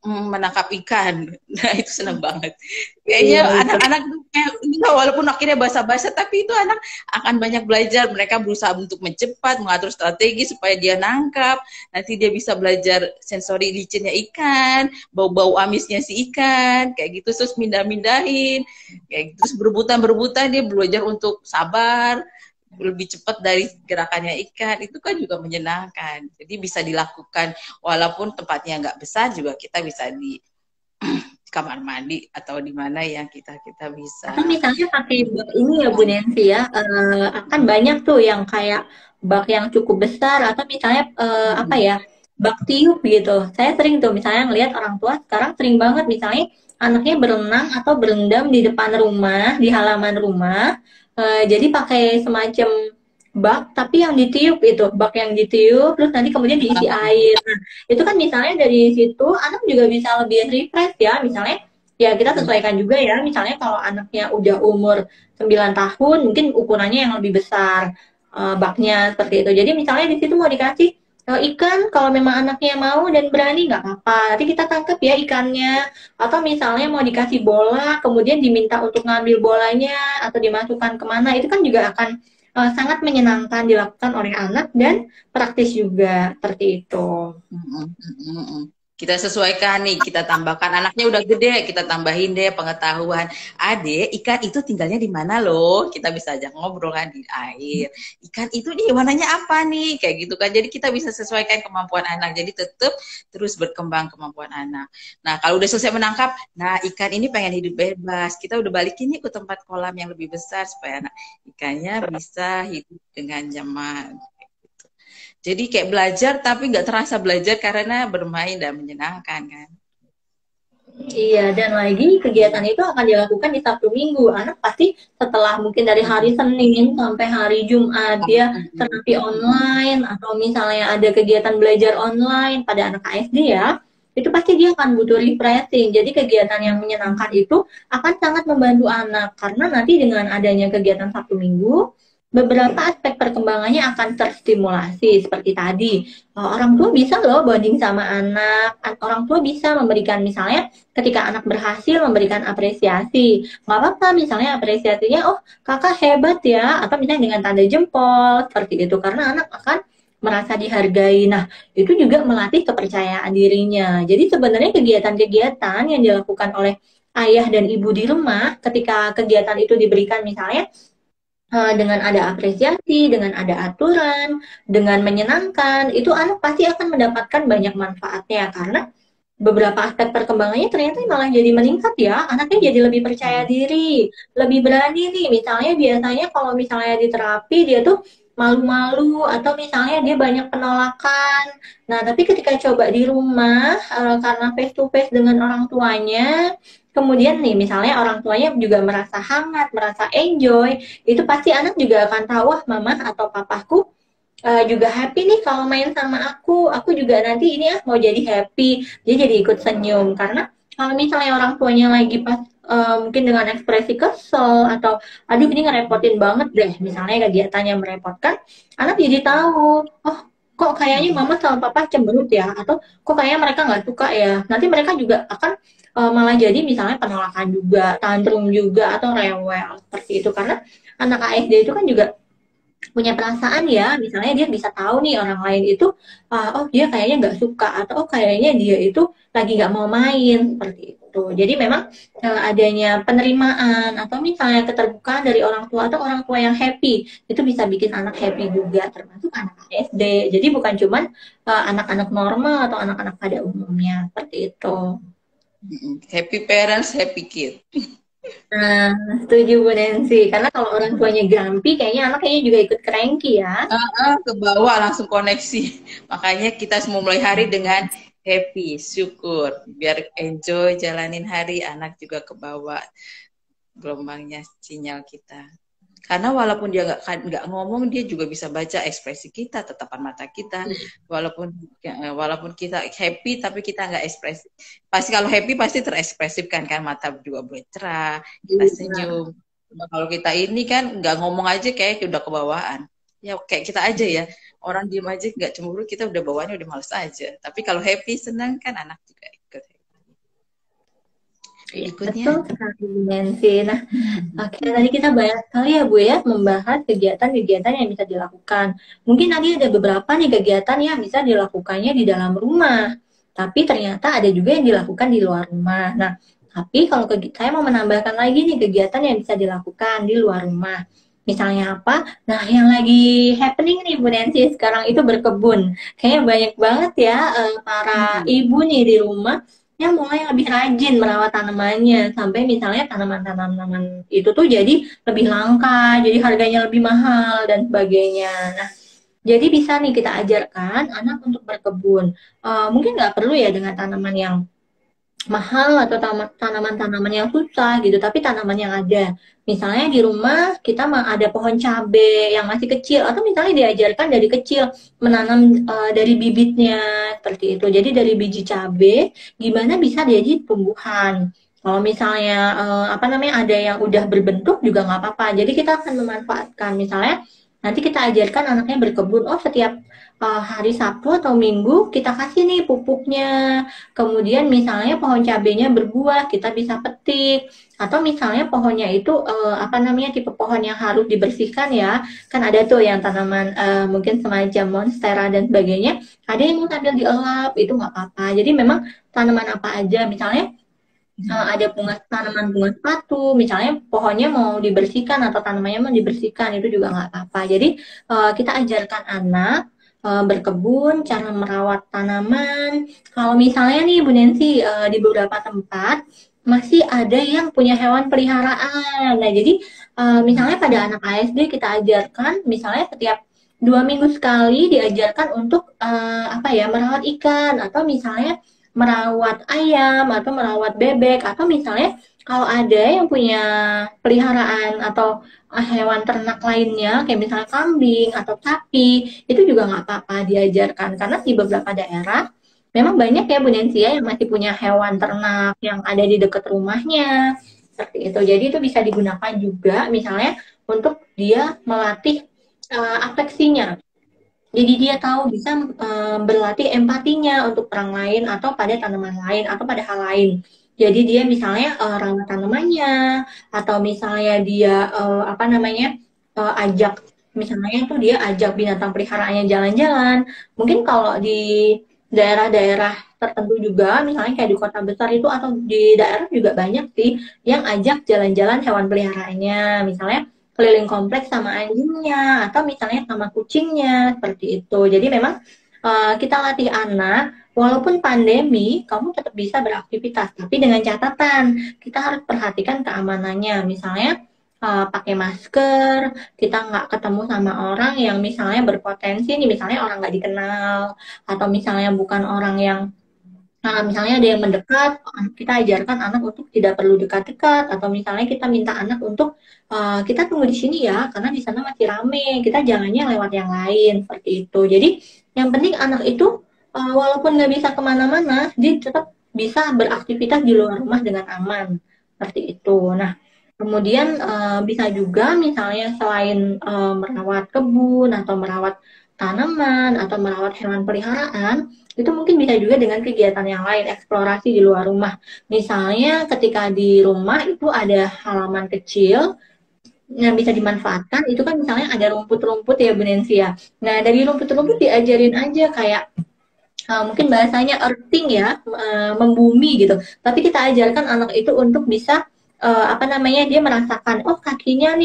menangkap ikan. Nah itu seneng banget. Kayaknya anak-anak tuh kayak walaupun akhirnya basa-basa, tapi itu anak akan banyak belajar. Mereka berusaha untuk mencepat, mengatur strategi supaya dia nangkap. Nanti dia bisa belajar sensori licinnya ikan, bau-bau amisnya si ikan, kayak gitu. Terus mindah-mindahin, kayak gitu. Terus berebutan dia belajar untuk sabar, lebih cepat dari gerakannya ikan. Itu kan juga menyenangkan. Jadi bisa dilakukan walaupun tempatnya nggak besar, juga kita bisa di kamar mandi atau di mana yang kita bisa. Atau misalnya pakai bak ini ya Bu Nancy ya, akan banyak tuh yang kayak bak yang cukup besar atau misalnya bak tiup gitu. Saya sering tuh misalnya ngelihat orang tua sekarang sering banget misalnya anaknya berenang atau berendam di depan rumah, di halaman rumah. Jadi pakai semacam bak tapi yang ditiup itu, bak yang ditiup terus nanti kemudian diisi air. Nah, itu kan misalnya dari situ anak juga bisa lebih refresh ya. Misalnya ya kita sesuaikan juga ya. Misalnya kalau anaknya udah umur 9 tahun mungkin ukurannya yang lebih besar baknya seperti itu. Jadi misalnya di situ mau dikasih ikan, kalau memang anaknya mau dan berani nggak apa-apa. Nanti kita tangkap ya ikannya. Atau misalnya mau dikasih bola, kemudian diminta untuk ngambil bolanya atau dimasukkan kemana, itu kan juga akan sangat menyenangkan dilakukan oleh anak dan praktis juga seperti itu. Kita sesuaikan nih, kita tambahkan, anaknya udah gede, kita tambahin deh pengetahuan. Adek, ikan itu tinggalnya di mana loh? Kita bisa aja ngobrol kan di air. Ikan itu nih warnanya apa nih? Kayak gitu kan. Jadi kita bisa sesuaikan kemampuan anak. Jadi tetap terus berkembang kemampuan anak. Nah, kalau udah selesai menangkap, nah ikan ini pengen hidup bebas. Kita udah balikin nih ke tempat kolam yang lebih besar supaya anak ikannya bisa hidup dengan nyaman. Jadi kayak belajar tapi nggak terasa belajar karena bermain dan menyenangkan kan. Iya, dan lagi kegiatan itu akan dilakukan di Sabtu Minggu. Anak pasti setelah mungkin dari hari Senin sampai hari Jumat dia terapi online atau misalnya ada kegiatan belajar online pada anak SD ya. itu pasti dia akan butuh refreshing. Jadi kegiatan yang menyenangkan itu akan sangat membantu anak, karena nanti dengan adanya kegiatan Sabtu Minggu, beberapa aspek perkembangannya akan terstimulasi seperti tadi. Orang tua bisa loh bonding sama anak, orang tua bisa memberikan misalnya ketika anak berhasil memberikan apresiasi. Nggak apa-apa misalnya apresiasinya, oh kakak hebat ya, atau misalnya dengan tanda jempol, seperti itu. Karena anak akan merasa dihargai. Nah, itu juga melatih kepercayaan dirinya. Jadi sebenarnya kegiatan-kegiatan yang dilakukan oleh ayah dan ibu di rumah ketika kegiatan itu diberikan misalnya dengan ada apresiasi, dengan ada aturan, dengan menyenangkan, itu anak pasti akan mendapatkan banyak manfaatnya karena beberapa aspek perkembangannya ternyata malah jadi meningkat ya. Anaknya jadi lebih percaya diri, lebih berani nih. Misalnya biasanya kalau misalnya di terapi dia tuh malu-malu atau misalnya dia banyak penolakan. Nah, tapi ketika coba di rumah karena face to face dengan orang tuanya, kemudian nih misalnya orang tuanya juga merasa hangat, merasa enjoy, itu pasti anak juga akan tahu, wah mama atau papaku juga happy nih kalau main sama aku juga nanti ini mau jadi happy, dia jadi ikut senyum. Karena kalau misalnya orang tuanya lagi pas mungkin dengan ekspresi kesel atau aduh ini ngerepotin banget deh, misalnya kegiatannya merepotkan, anak jadi tahu, oh kok kayaknya mama sama papa cemberut ya, atau kok kayaknya mereka nggak suka ya, nanti mereka juga akan malah jadi misalnya penolakan juga, tantrum juga, atau rewel seperti itu. Karena anak ASD itu kan juga punya perasaan ya, misalnya dia bisa tahu nih orang lain itu oh dia kayaknya nggak suka, atau oh kayaknya dia itu lagi nggak mau main, seperti itu. Jadi memang adanya penerimaan atau misalnya keterbukaan dari orang tua atau orang tua yang happy itu bisa bikin anak happy juga, termasuk anak SD. Jadi bukan cuman anak-anak normal atau anak-anak pada umumnya, seperti itu. Happy parents, happy kid. Nah, setuju Bu Nancy. Karena kalau orang tuanya grumpy, kayaknya anak kayaknya juga ikut cranky ya. Ke bawah langsung koneksi. Makanya kita semua mulai hari dengan happy, syukur. Biar enjoy jalanin hari, anak juga ke bawah gelombangnya sinyal kita. Karena walaupun dia nggak ngomong, dia juga bisa baca ekspresi kita, tatapan mata kita. Walaupun kita happy, tapi kita nggak ekspresif. Pasti kalau happy pasti terekspresifkan kan, mata juga boleh cerah, kita senyum. Nah, kalau kita ini kan nggak ngomong aja kayak udah kebawaan. Ya kayak kita aja ya, orang diem aja nggak cemburu, kita udah bawaannya udah males aja. Tapi kalau happy, senang kan anak juga ikut. Ikutnya. Betul sekali Nancy. Nah, oke, tadi kita banyak sekali ya Bu ya membahas kegiatan-kegiatan yang bisa dilakukan. Mungkin tadi ada beberapa nih kegiatan yang bisa dilakukannya di dalam rumah, tapi ternyata ada juga yang dilakukan di luar rumah. Nah, tapi kalau saya mau menambahkan lagi nih kegiatan yang bisa dilakukan di luar rumah. Misalnya apa? Nah, yang lagi happening nih Bu Nancy sekarang itu berkebun. Kayaknya banyak banget ya para ibu nih di rumah yang mulai lebih rajin merawat tanamannya, sampai misalnya tanaman-tanaman itu tuh jadi lebih langka, jadi harganya lebih mahal dan sebagainya. Nah, jadi bisa nih kita ajarkan anak untuk berkebun. Mungkin nggak perlu ya dengan tanaman yang mahal atau tanaman-tanaman yang susah gitu, tapi tanaman yang ada. Misalnya di rumah kita ada pohon cabai yang masih kecil, atau misalnya diajarkan dari kecil menanam dari bibitnya seperti itu. Jadi dari biji cabai gimana bisa jadi tumbuhan. Kalau misalnya ada yang udah berbentuk juga nggak apa-apa. Jadi kita akan memanfaatkan, misalnya nanti kita ajarkan anaknya berkebun. Oh, setiap hari Sabtu atau Minggu kita kasih nih pupuknya. Kemudian misalnya pohon cabenya berbuah, kita bisa petik. Atau misalnya pohonnya itu tipe pohon yang harus dibersihkan ya. Kan ada tuh yang tanaman mungkin semacam monstera dan sebagainya. Ada yang mau sambil dielap, itu nggak apa-apa. Jadi memang tanaman apa aja, misalnya ada tanaman bunga sepatu, misalnya pohonnya mau dibersihkan atau tanamannya mau dibersihkan, itu juga nggak apa-apa. Jadi kita ajarkan anak berkebun, cara merawat tanaman. Kalau misalnya nih Bu Nancy di beberapa tempat masih ada yang punya hewan peliharaan. Nah jadi misalnya pada anak ASD kita ajarkan, misalnya setiap 2 minggu sekali diajarkan untuk merawat ikan, atau misalnya merawat ayam atau merawat bebek, atau misalnya kalau ada yang punya peliharaan atau hewan ternak lainnya kayak misalnya kambing atau sapi, itu juga nggak apa-apa diajarkan, karena di beberapa daerah memang banyak ya Bu Nancy ya yang masih punya hewan ternak yang ada di dekat rumahnya seperti itu. Jadi itu bisa digunakan juga misalnya untuk dia melatih afeksinya. Jadi dia tahu bisa berlatih empatinya untuk orang lain atau pada tanaman lain atau pada hal lain. Jadi dia misalnya rawat tanamannya atau misalnya dia apa namanya ajak misalnya tuh dia ajak binatang peliharaannya jalan-jalan. Mungkin kalau di daerah-daerah tertentu juga, misalnya kayak di kota besar itu atau di daerah juga banyak sih yang ajak jalan-jalan hewan peliharaannya. Misalnya keliling kompleks sama anjingnya atau misalnya sama kucingnya seperti itu. Jadi memang kita latih anak walaupun pandemi kamu tetap bisa beraktivitas tapi dengan catatan kita harus perhatikan keamanannya. Misalnya pakai masker, kita nggak ketemu sama orang yang misalnya berpotensi nih, misalnya orang nggak dikenal atau misalnya bukan orang yang misalnya ada yang mendekat, kita ajarkan anak untuk tidak perlu dekat-dekat, atau misalnya kita minta anak untuk kita tunggu di sini ya, karena di sana masih rame, kita jalannya lewat yang lain, seperti itu. Jadi yang penting anak itu walaupun nggak bisa kemana-mana, dia tetap bisa beraktivitas di luar rumah dengan aman, seperti itu. Nah, kemudian bisa juga misalnya selain merawat kebun atau merawat tanaman atau merawat hewan peliharaan, itu mungkin bisa juga dengan kegiatan yang lain, eksplorasi di luar rumah. Misalnya ketika di rumah itu ada halaman kecil yang bisa dimanfaatkan, itu kan misalnya ada rumput-rumput ya Bu Nancy ya. Nah dari rumput-rumput diajarin aja kayak mungkin bahasanya earthing ya, membumi gitu. Tapi kita ajarkan anak itu untuk bisa apa namanya dia merasakan oh kakinya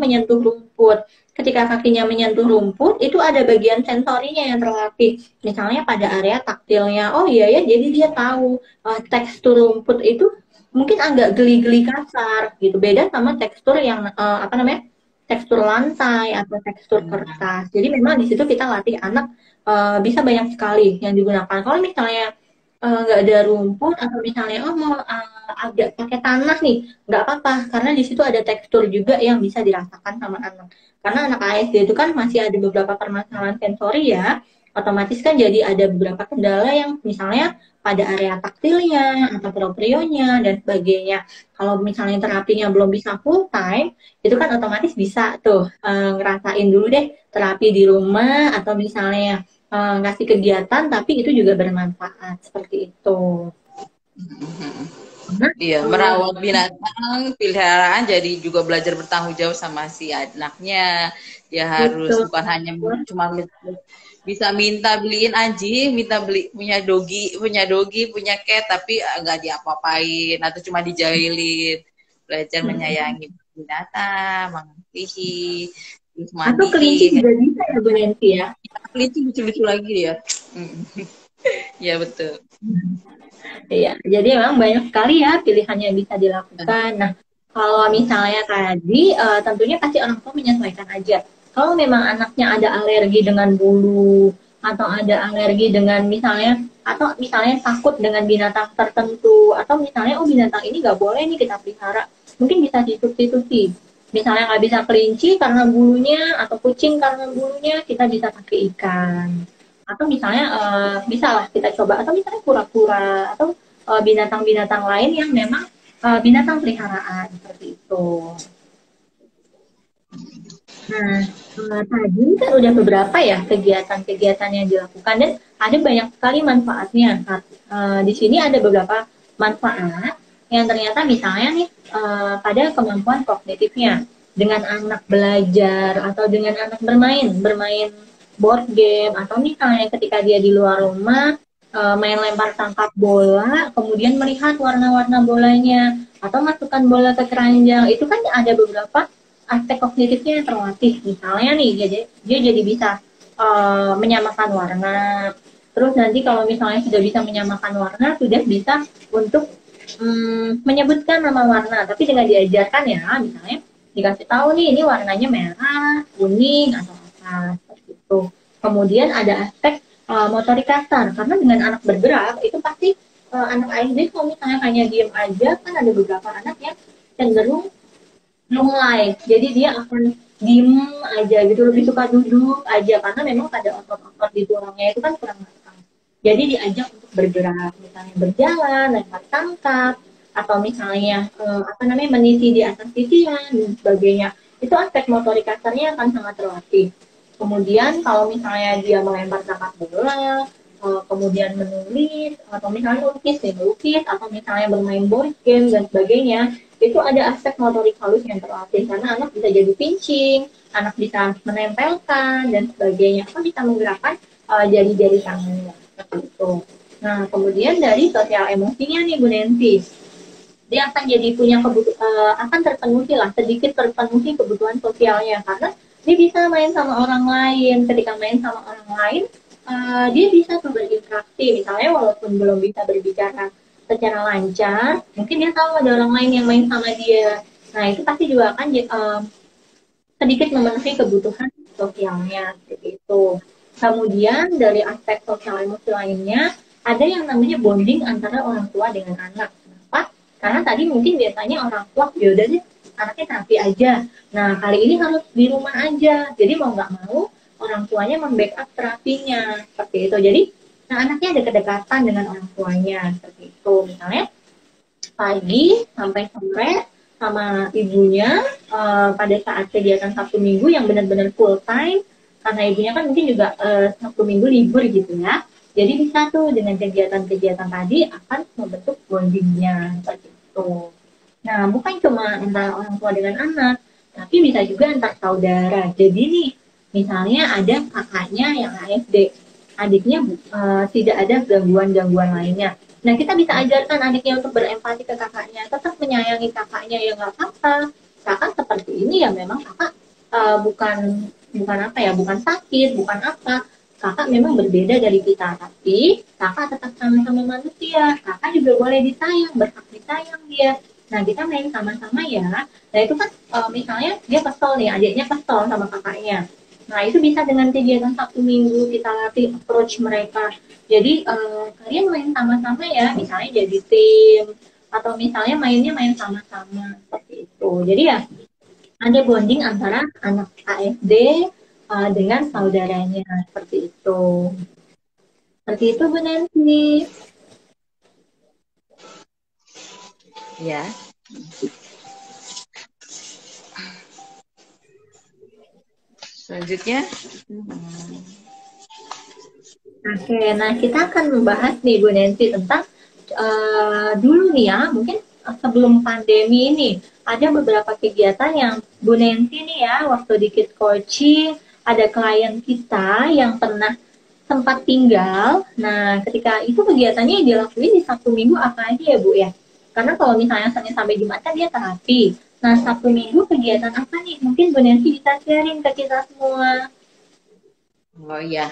menyentuh rumput. Ketika kakinya menyentuh rumput itu ada bagian sensorinya yang terlatih. Misalnya pada area taktilnya. Oh iya ya, jadi dia tahu tekstur rumput itu mungkin agak geli-geli kasar gitu. Beda sama tekstur yang apa namanya? Tekstur lantai atau tekstur kertas. Jadi memang di situ kita latih anak bisa banyak sekali yang digunakan. Kalau misalnya nggak ada rumput atau misalnya oh mau agak pakai tanah nih, nggak apa-apa karena di situ ada tekstur juga yang bisa dirasakan sama anak. Karena anak ASD itu kan masih ada beberapa permasalahan sensori ya, otomatis kan jadi ada beberapa kendala yang misalnya pada area taktilnya atau proprionya dan sebagainya. Kalau misalnya terapinya belum bisa full time, itu kan otomatis bisa tuh ngerasain dulu deh terapi di rumah atau misalnya ngasih kegiatan tapi itu juga bermanfaat seperti itu. Iya, merawat binatang peliharaan jadi juga belajar bertanggung jawab sama si anaknya. Dia harus Betul. bukan hanya cuma bisa minta beliin anjing, minta beli punya dogi, punya cat, tapi nggak diapa-apain atau cuma dijailin. Belajar menyayangi binatang, mengasihi, Atau kelinci mandiin. juga bisa ya Bu Nancy ya. Kelinci lucu-lucu lagi ya. Ya betul. Iya, jadi memang banyak sekali ya pilihannya yang bisa dilakukan. Nah, kalau misalnya tadi, tentunya pasti orang tua menyesuaikan aja. Kalau memang anaknya ada alergi dengan bulu, atau ada alergi dengan misalnya, atau misalnya takut dengan binatang tertentu, atau misalnya, oh binatang ini nggak boleh nih kita pelihara, mungkin bisa disubstitusi. Misalnya nggak bisa kelinci karena bulunya, atau kucing karena bulunya, kita bisa pakai ikan atau misalnya bisa lah kita coba atau misalnya kura-kura atau binatang-binatang lain yang memang binatang peliharaan seperti itu. Nah, tadi kan udah beberapa ya kegiatan-kegiatan yang dilakukan dan ada banyak sekali manfaatnya. Di sini ada beberapa manfaat yang ternyata misalnya nih pada kemampuan kognitifnya dengan anak belajar atau dengan anak bermain board game atau misalnya ketika dia di luar rumah main lempar tangkap bola, kemudian melihat warna-warna bolanya atau masukkan bola ke keranjang, itu kan ada beberapa aspek kognitifnya yang terlatih. Misalnya nih, dia jadi bisa menyamakan warna. Terus nanti kalau misalnya sudah bisa menyamakan warna, sudah bisa untuk menyebutkan nama warna. Tapi dengan diajarkan ya, misalnya dikasih tahu nih, ini warnanya merah, kuning, atau apa, seperti itu. Kemudian ada aspek motorik kasar, karena dengan anak bergerak, itu pasti anak ASD kalau misalnya hanya diem aja, kan ada beberapa anak yang cenderung lunglai, jadi dia akan diem aja gitu, lebih suka duduk aja karena memang pada otot-otot di tulangnya itu kan kurang matang. Jadi diajak untuk bergerak, misalnya berjalan, lempar tangkap, atau misalnya meniti di atas titian dan sebagainya. Itu aspek motorik kasarnya akan sangat terlatih. Kemudian kalau misalnya dia melempar tangkap bola, kemudian menulis, atau misalnya melukis, atau misalnya bermain board game dan sebagainya, itu ada aspek motorik halus yang terlatih karena anak bisa jadi pinching, anak bisa menempelkan dan sebagainya, atau bisa menggerakkan jari-jari tangannya seperti itu. Nah, kemudian dari sosial emosinya nih Bu Nancy, dia akan jadi punya akan terpenuhi lah, sedikit terpenuhi kebutuhan sosialnya karena dia bisa main sama orang lain. Ketika main sama orang lain, dia bisa tuh berinteraksi, misalnya walaupun belum bisa berbicara secara lancar, mungkin dia tahu ada orang lain yang main sama dia. Nah, itu pasti juga akan sedikit memenuhi kebutuhan sosialnya seperti itu. Kemudian dari aspek sosial emosi lainnya, ada yang namanya bonding antara orang tua dengan anak. Kenapa? Karena tadi mungkin biasanya orang tua, ya udah deh, anaknya terapi aja. Nah, kali ini harus di rumah aja. Jadi mau nggak mau, orang tuanya membackup terapinya. Seperti itu. Jadi, nah anaknya ada kedekatan dengan orang tuanya. Seperti itu. Misalnya, pagi sampai sore sama ibunya pada saat kegiatan Sabtu Minggu yang benar-benar full time, karena ibunya kan mungkin juga Sabtu Minggu libur gitu ya. Jadi bisa tuh dengan kegiatan-kegiatan tadi akan membentuk bondingnya seperti itu. Nah, bukan cuma antara orang tua dengan anak, tapi bisa juga antar saudara. Jadi nih, misalnya ada kakaknya yang ASD, adiknya tidak ada gangguan-gangguan lainnya. Nah, kita bisa ajarkan adiknya untuk berempati ke kakaknya, tetap menyayangi kakaknya, ya nggak apa-apa. Kakak seperti ini ya memang kakak bukan bukan sakit, bukan apa. Kakak memang berbeda dari kita, tapi kakak tetap sama-sama manusia. Kakak juga boleh disayang, berhak disayang dia. Nah, kita main sama-sama ya. Nah, itu kan misalnya dia kesel nih, adiknya kesel sama kakaknya. Nah, itu bisa dengan kegiatan Sabtu Minggu kita latih approach mereka. Jadi, kalian main sama-sama ya, misalnya jadi tim, atau misalnya mainnya main sama-sama, seperti itu. Jadi ya, ada bonding antara anak ASD dengan saudaranya, seperti itu. Seperti itu, Bu Nancy. Ya. Selanjutnya. Oke, nah kita akan membahas nih Bu Nancy tentang dulu nih ya, mungkin sebelum pandemi ini ada beberapa kegiatan yang Bu Nancy nih ya, waktu di Kids Coaching ada klien kita yang pernah sempat tinggal. Nah, ketika itu kegiatannya yang dilakuin di Sabtu Minggu apa aja ya Bu ya? Karena kalau misalnya Senin sampai Jumat kan dia terapi. Nah, Sabtu Minggu kegiatan apa nih? Mungkin Bu Nancy bisa sharing ke kita semua. Oh iya,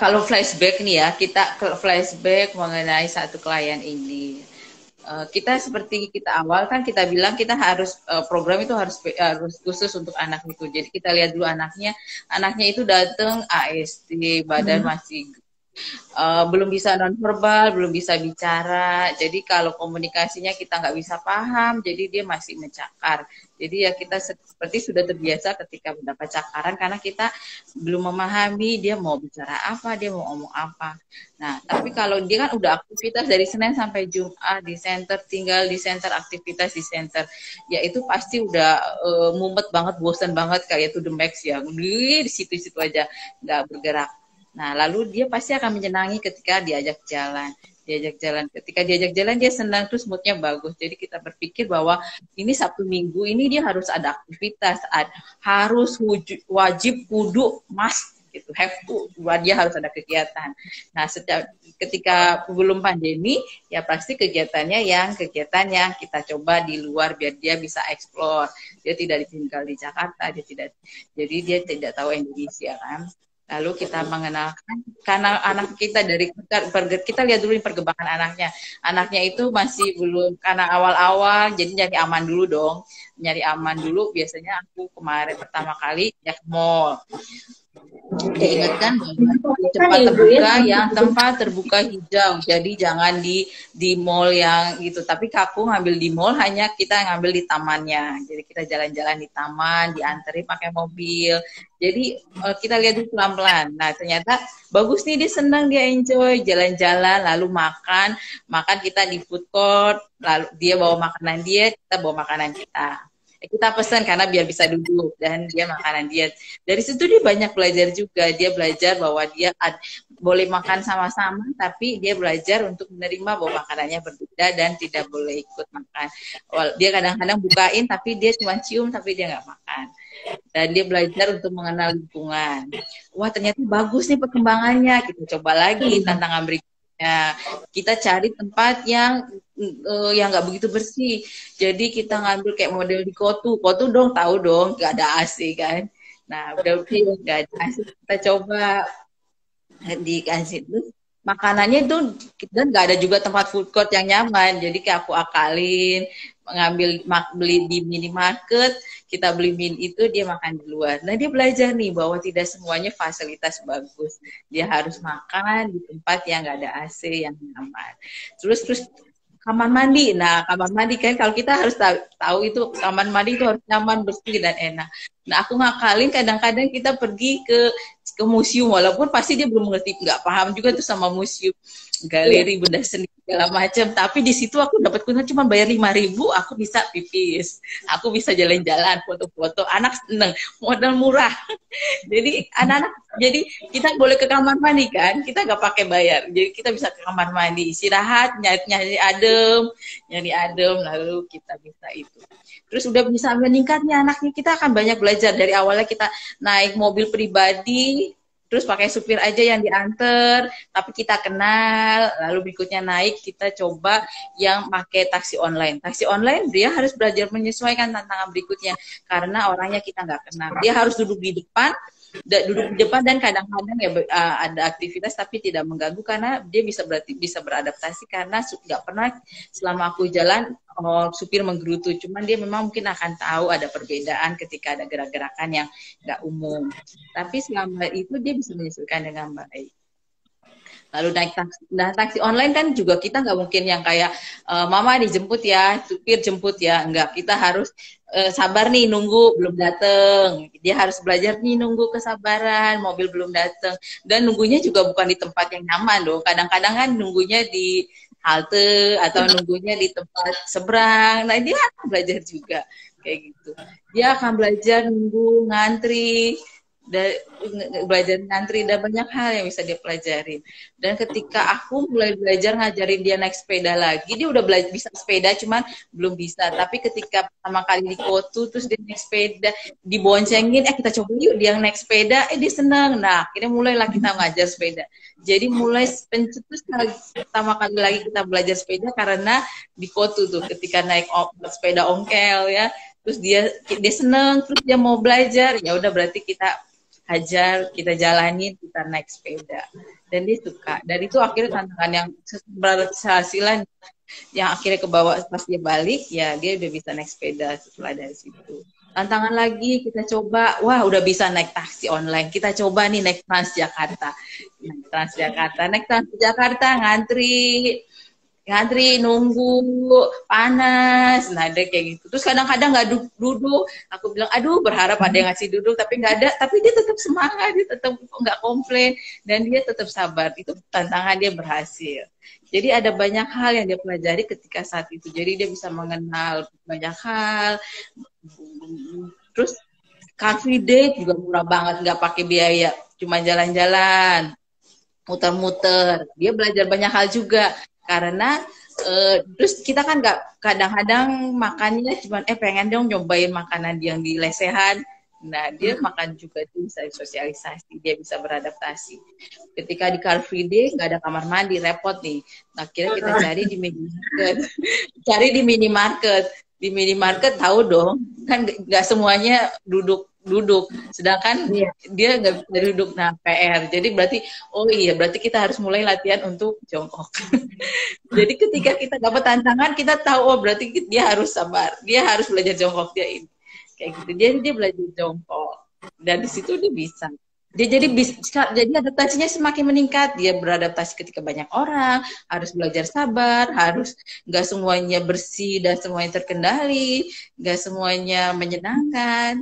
kalau flashback nih ya, kita flashback mengenai satu klien ini. Kita seperti kita awal kan kita bilang kita harus program itu harus khusus untuk anak itu. Jadi kita lihat dulu anaknya itu datang ASD, badan masih belum bisa nonverbal, belum bisa bicara. Jadi kalau komunikasinya kita nggak bisa paham, jadi dia masih mencakar. Jadi ya kita seperti sudah terbiasa ketika mendapat cakaran karena kita belum memahami dia mau bicara apa, dia mau ngomong apa. Nah, tapi kalau dia kan udah aktivitas dari Senin sampai Jumat di center, tinggal di center, aktivitas di center, ya itu pasti udah mumet banget, bosan banget kayak to the max ya. Di situ-situ aja nggak bergerak. Nah, lalu dia pasti akan menyenangi ketika diajak jalan. Ketika diajak jalan dia senang, terus moodnya bagus. Jadi kita berpikir bahwa ini Sabtu Minggu, ini dia harus ada aktivitas, harus wajib, kudu, must, gitu, have to, dia harus ada kegiatan. Nah, ketika belum pandemi, ya pasti kegiatan yang kita coba di luar biar dia bisa explore. Dia tidak tinggal di Jakarta, jadi dia tidak tahu Indonesia kan. Lalu kita mengenalkan karena anak kita kita lihat dulu perkembangan anaknya. Anaknya itu masih belum, karena awal-awal jadi nyari aman dulu dong. Nyari aman dulu biasanya aku kemarin pertama kali ya ke mall. Diingatkan bahwa di Kan tempat ya Ibu ya. terbuka yang tempat terbuka hijau. Jadi jangan di mall yang gitu. Tapi aku ngambil di mall hanya kita ngambil di tamannya. Jadi kita jalan-jalan di taman, dianteri pakai mobil. Jadi kita lihat dulu pelan-pelan. Nah ternyata bagus nih, dia senang, dia enjoy jalan-jalan, lalu makan kita di food court, lalu dia bawa makanan dia, kita bawa makanan kita. Kita pesan karena biar bisa duduk dan dia makanan dia. Dari situ dia banyak belajar juga. Dia belajar bahwa dia boleh makan sama-sama, tapi dia belajar untuk menerima bahwa makanannya berbeda dan tidak boleh ikut makan. Dia kadang-kadang bukain, tapi dia cuma cium, tapi dia nggak makan. Dan dia belajar untuk mengenal lingkungan. Wah ternyata bagus nih perkembangannya. Kita coba lagi tantangan berikutnya. Kita cari tempat yang nggak begitu bersih. Jadi kita ngambil kayak model di Kotu dong, tahu dong, nggak ada AC kan. Nah udah nggak ada AC, kita coba dikasih terus makanannya itu, dan nggak ada juga tempat food court yang nyaman. Jadi kayak aku akalin beli di minimarket, kita beli itu, dia makan di luar. Nah dia belajar nih bahwa tidak semuanya fasilitas bagus, dia harus makan di tempat yang nggak ada AC yang nyaman. Terus kamar mandi. Nah kamar mandi kan kalau kita harus tahu itu kamar mandi itu harus nyaman, bersih dan enak. Nah aku ngakalin kadang-kadang kita pergi ke museum, walaupun pasti dia belum mengerti, nggak paham juga tuh sama museum, galeri, benda seni segala macam. Tapi di situ aku dapat keuntungan, cuma bayar 5.000, aku bisa pipis, aku bisa jalan-jalan, foto-foto, anak seneng, modal murah. Jadi anak-anak, jadi kita boleh ke kamar mandi kan, kita nggak pakai bayar. Jadi kita bisa ke kamar mandi, istirahat, nyari adem, lalu kita bisa itu. Terus udah bisa meningkatnya anaknya, kita akan banyak belajar. Dari awalnya kita naik mobil pribadi, terus pakai supir aja yang diantar, tapi kita kenal, lalu berikutnya naik, kita coba yang pakai taksi online. Taksi online dia harus belajar menyesuaikan tantangan berikutnya, karena orangnya kita nggak kenal. Dia harus duduk di depan, dan kadang-kadang ya ada aktivitas tapi tidak mengganggu, karena dia bisa beradaptasi, karena nggak pernah selama aku jalan supir menggerutu, cuman dia memang mungkin akan tahu ada perbedaan ketika ada gerak-gerakan yang nggak umum, tapi selama itu dia bisa menyesuaikan dengan baik. Lalu naik taksi. Nah, taksi online kan juga kita nggak mungkin yang kayak mama dijemput ya, supir jemput ya. Enggak, kita harus sabar nih, nunggu belum dateng. Dia harus belajar nih nunggu kesabaran, mobil belum dateng. Dan nunggunya juga bukan di tempat yang nyaman dong. Kadang-kadang kan nunggunya di halte atau nunggunya di tempat seberang. Nah, dia akan belajar juga kayak gitu. Dia akan belajar nunggu, ngantri, belajar ngantri, dan banyak hal yang bisa dia pelajarin. Dan ketika aku mulai belajar ngajarin dia naik sepeda lagi, dia udah bisa sepeda cuman belum bisa. Tapi ketika pertama kali di Kotu, terus dia naik sepeda, diboncengin, kita coba yuk dia naik sepeda, dia seneng. Nah akhirnya mulailah kita ngajar sepeda. Jadi mulai pencetus pertama kali lagi kita belajar sepeda karena di Kotu tuh, ketika naik sepeda ongkel ya, terus dia seneng, terus dia mau belajar, ya udah berarti kita hajar, kita jalanin, kita naik sepeda, dan dia suka. Dan itu akhirnya tantangan yang berhasilan, yang akhirnya ke bawah pas dia balik, ya dia udah bisa naik sepeda setelah dari situ. Tantangan lagi kita coba, wah udah bisa naik taksi online, kita coba nih naik Transjakarta, naik Transjakarta ngantri, nunggu, panas, nah ada kayak gitu. Terus kadang-kadang nggak duduk, aku bilang, aduh berharap ada yang ngasih duduk, tapi nggak ada, tapi dia tetap semangat, dia tetap nggak komplain, dan dia tetap sabar. Itu tantangan dia berhasil. Jadi ada banyak hal yang dia pelajari ketika saat itu. Jadi dia bisa mengenal banyak hal. Terus Car Free Day juga murah banget, nggak pakai biaya, cuma jalan-jalan, muter-muter. Dia belajar banyak hal juga. Karena terus kita kan nggak, kadang-kadang makannya cuma pengen dong nyobain makanan yang di lesehan. Nah dia makan juga tuh bisa sosialisasi, dia bisa beradaptasi. Ketika di Car Free Day nggak ada kamar mandi, repot nih. Nah kira kita cari di minimarket, di minimarket tahu dong kan nggak semuanya duduk, sedangkan dia nggak bisa duduk. Nah PR, jadi berarti kita harus mulai latihan untuk jongkok. Jadi ketika kita dapat tantangan, kita tahu berarti dia harus sabar, dia harus belajar jongkok, dia ini kayak gitu. Jadi dia belajar jongkok, dan di situ dia bisa. Dia jadi adaptasinya semakin meningkat. Dia beradaptasi ketika banyak orang, harus belajar sabar, harus nggak semuanya bersih dan semuanya terkendali, nggak semuanya menyenangkan.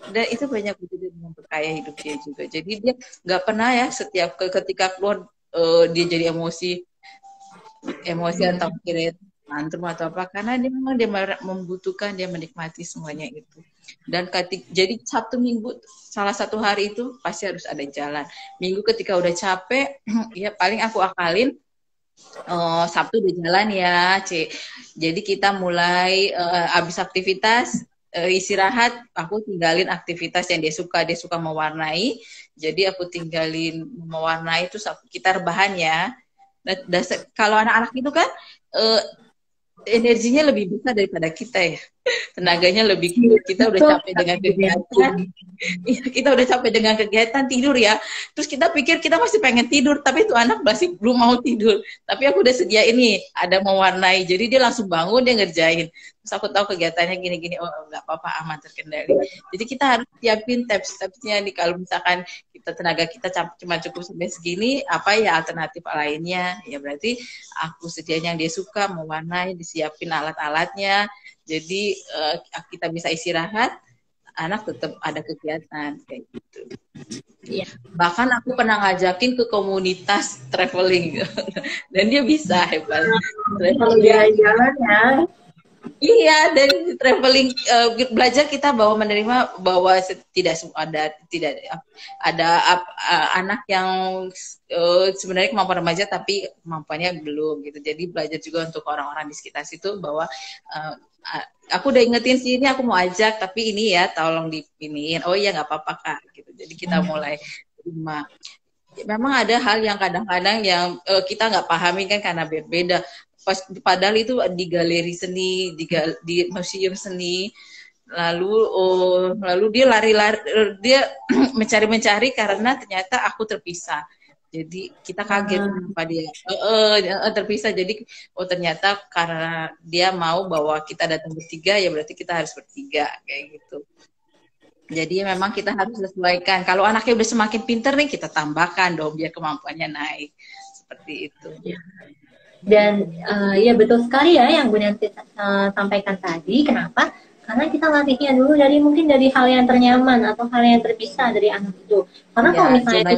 Dan itu banyak betul memperkaya hidup dia juga. Jadi dia nggak pernah ya setiap ketika keluar dia jadi emosi atau kira tantrum atau apa, karena dia memang dia membutuhkan, dia menikmati semuanya itu. Dan jadi Sabtu Minggu salah satu hari itu pasti harus ada jalan. Minggu ketika udah capek ya paling aku akalin Sabtu udah jalan ya, C. Jadi kita mulai habis aktivitas istirahat, aku tinggalin aktivitas yang dia suka mewarnai. Jadi aku tinggalin mewarnai itu kita rebahan ya. Kalau anak-anak itu kan energinya lebih besar daripada kita ya, tenaganya lebih kuat. Kita udah capek dengan kegiatan, kita udah capek dengan kegiatan tidur ya. Terus kita pikir kita masih pengen tidur, tapi itu anak masih belum mau tidur. Tapi aku udah sediain nih, ada mewarnai, jadi dia langsung bangun, dia ngerjain. Terus aku tahu kegiatannya gini-gini, oh nggak apa-apa, aman, terkendali. Jadi kita harus siapin tips-tipsnya nih, kalau misalkan tenaga kita cuma cukup sampai segini, apa ya alternatif lainnya? Ya berarti aku sediain yang dia suka, mewarnai, disiapin alat-alatnya. Jadi kita bisa istirahat, anak tetap ada kegiatan kayak gitu. Ya. Bahkan aku pernah ngajakin ke komunitas traveling dan dia bisa hebat. Kalau jalan-jalan ya. Iya, dan traveling belajar kita bahwa menerima bahwa tidak ada anak yang sebenarnya kemampuan remaja tapi kemampuannya belum gitu. Jadi belajar juga untuk orang-orang di sekitar situ bahwa aku udah ingetin sih ini aku mau ajak tapi ini ya tolong dipiniin. Oh iya nggak apa-apa Kak gitu. Jadi kita mulai terima. Memang ada hal yang kadang-kadang yang kita nggak pahami kan karena berbeda. Padahal itu di galeri seni, di museum seni, lalu dia lari-lari, dia mencari-mencari karena ternyata aku terpisah. Jadi kita kaget kenapa dia terpisah. Jadi ternyata karena dia mau bahwa kita datang bertiga, ya berarti kita harus bertiga kayak gitu. Jadi memang kita harus sesuaikan. Kalau anaknya udah semakin pinter nih, kita tambahkan dong biar kemampuannya naik. Seperti itu. Dan ya betul sekali ya yang Bu Nanti sampaikan tadi. Kenapa? Karena kita latihnya dulu mungkin dari hal yang ternyaman atau hal yang terpisah dari anak itu. Karena kalau misalnya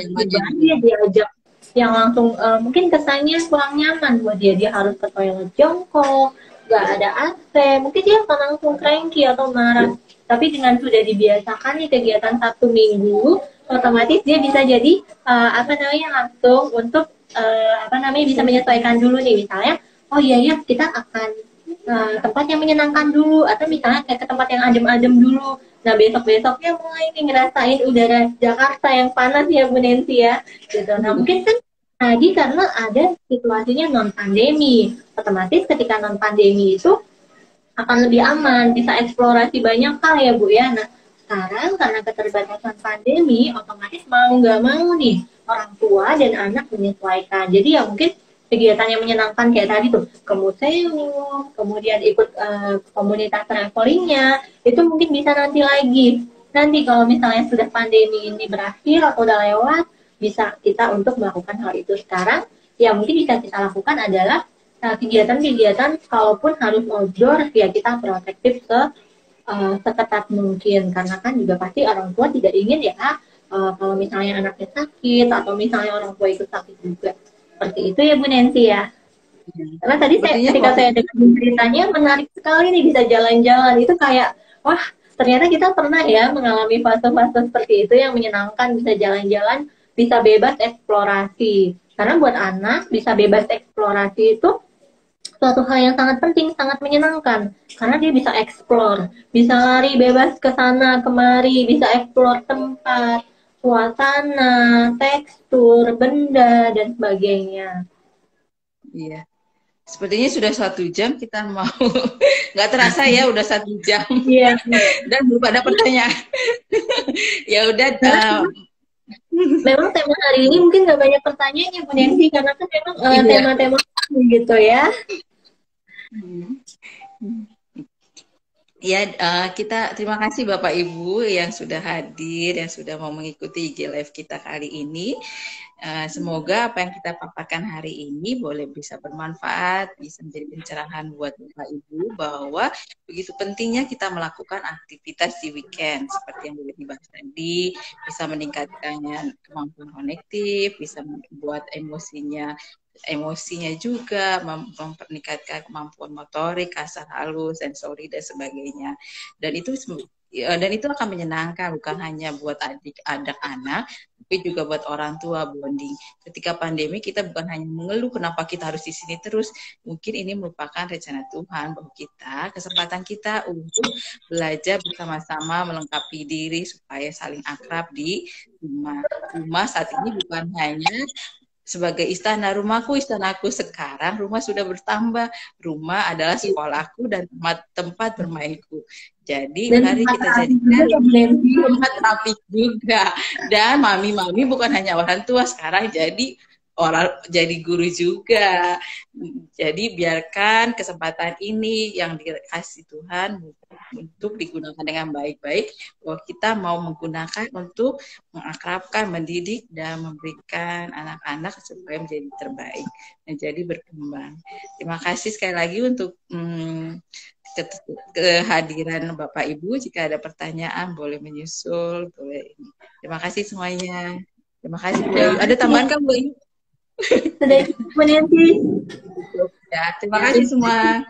dia diajak yang langsung mungkin kesannya kurang nyaman buat dia harus ke toilet jongkok, nggak ada AC, mungkin dia akan langsung cranky atau marah. Tapi dengan sudah dibiasakan nih kegiatan Sabtu Minggu, otomatis dia bisa jadi langsung untuk bisa menyesuaikan dulu nih, misalnya oh iya kita akan tempat yang menyenangkan dulu, atau misalnya kayak ke tempat yang adem-adem dulu. Nah besoknya mulai nih ngerasain udara Jakarta yang panas ya Bu Nancy ya gitu. Nah mungkin kan tadi karena ada situasinya non pandemi, otomatis ketika non pandemi itu akan lebih aman, bisa eksplorasi banyak hal ya Bu ya. Nah sekarang karena keterbatasan pandemi, otomatis mau nggak mau nih orang tua dan anak menyesuaikan. Jadi ya mungkin kegiatan yang menyenangkan kayak tadi tuh ke museum, kemudian ikut komunitas travelingnya, itu mungkin bisa nanti lagi. Nanti kalau misalnya sudah pandemi ini berakhir atau udah lewat, bisa kita untuk melakukan hal itu sekarang. Ya mungkin bisa kita lakukan adalah kegiatan-kegiatan kalaupun harus outdoor, ya kita protektif seketat mungkin. Karena kan juga pasti orang tua tidak ingin ya kalau misalnya anaknya sakit atau misalnya orang tua ikut sakit juga. Seperti itu ya Bu Nancy ya. Karena tadi ketika saya dengar ceritanya menarik sekali nih, bisa jalan-jalan. Itu kayak wah ternyata kita pernah ya mengalami fase-fase seperti itu yang menyenangkan, bisa jalan-jalan, bisa bebas eksplorasi. Karena buat anak bisa bebas eksplorasi itu suatu hal yang sangat penting, sangat menyenangkan. Karena dia bisa explore, bisa lari bebas ke sana kemari, bisa explore tempat, suasana, tekstur, benda, dan sebagainya. Iya. Sepertinya sudah 1 jam kita mau. Nggak terasa ya, udah 1 jam. Iya. Dan belum ada pertanyaan. Ya udah. Memang tema hari ini mungkin nggak banyak pertanyaannya Bu Nancy, karena kan memang tema-tema gitu ya. Ya, kita terima kasih Bapak Ibu yang sudah hadir, yang sudah mau mengikuti IG Live kita kali ini. Semoga apa yang kita paparkan hari ini boleh bisa bermanfaat, bisa menjadi pencerahan buat Bapak Ibu bahwa begitu pentingnya kita melakukan aktivitas di weekend seperti yang sudah dibahas tadi, bisa meningkatkan kemampuan konektif, bisa membuat emosinya juga, mempernikatkan kemampuan motorik, kasar halus, sensori dan sebagainya. Dan itu akan menyenangkan bukan hanya buat anak-anak, tapi juga buat orang tua bonding. Ketika pandemi kita bukan hanya mengeluh kenapa kita harus di sini terus, mungkin ini merupakan rencana Tuhan bahwa kesempatan kita untuk belajar bersama-sama melengkapi diri supaya saling akrab di rumah. Rumah saat ini bukan hanya sebagai istanaku sekarang rumah sudah bertambah. Rumah adalah sekolahku dan tempat bermainku. Jadi Dan mari tempat kita terapi jadikan juga Nancy. tempat terapi juga. Dan mami-mami bukan hanya orang tua, sekarang jadi guru juga. Jadi biarkan kesempatan ini yang dikasih Tuhan untuk digunakan dengan baik-baik, bahwa kita mau menggunakan untuk mengakrabkan, mendidik, dan memberikan anak-anak supaya menjadi terbaik, menjadi berkembang. Terima kasih sekali lagi untuk kehadiran Bapak Ibu. Jika ada pertanyaan boleh menyusul, boleh. Terima kasih semuanya. Terima kasih Bu Ayu. Ada tambahan kan Bu Ayu? Sudah cukup Nancy. Ya, terima kasih semua.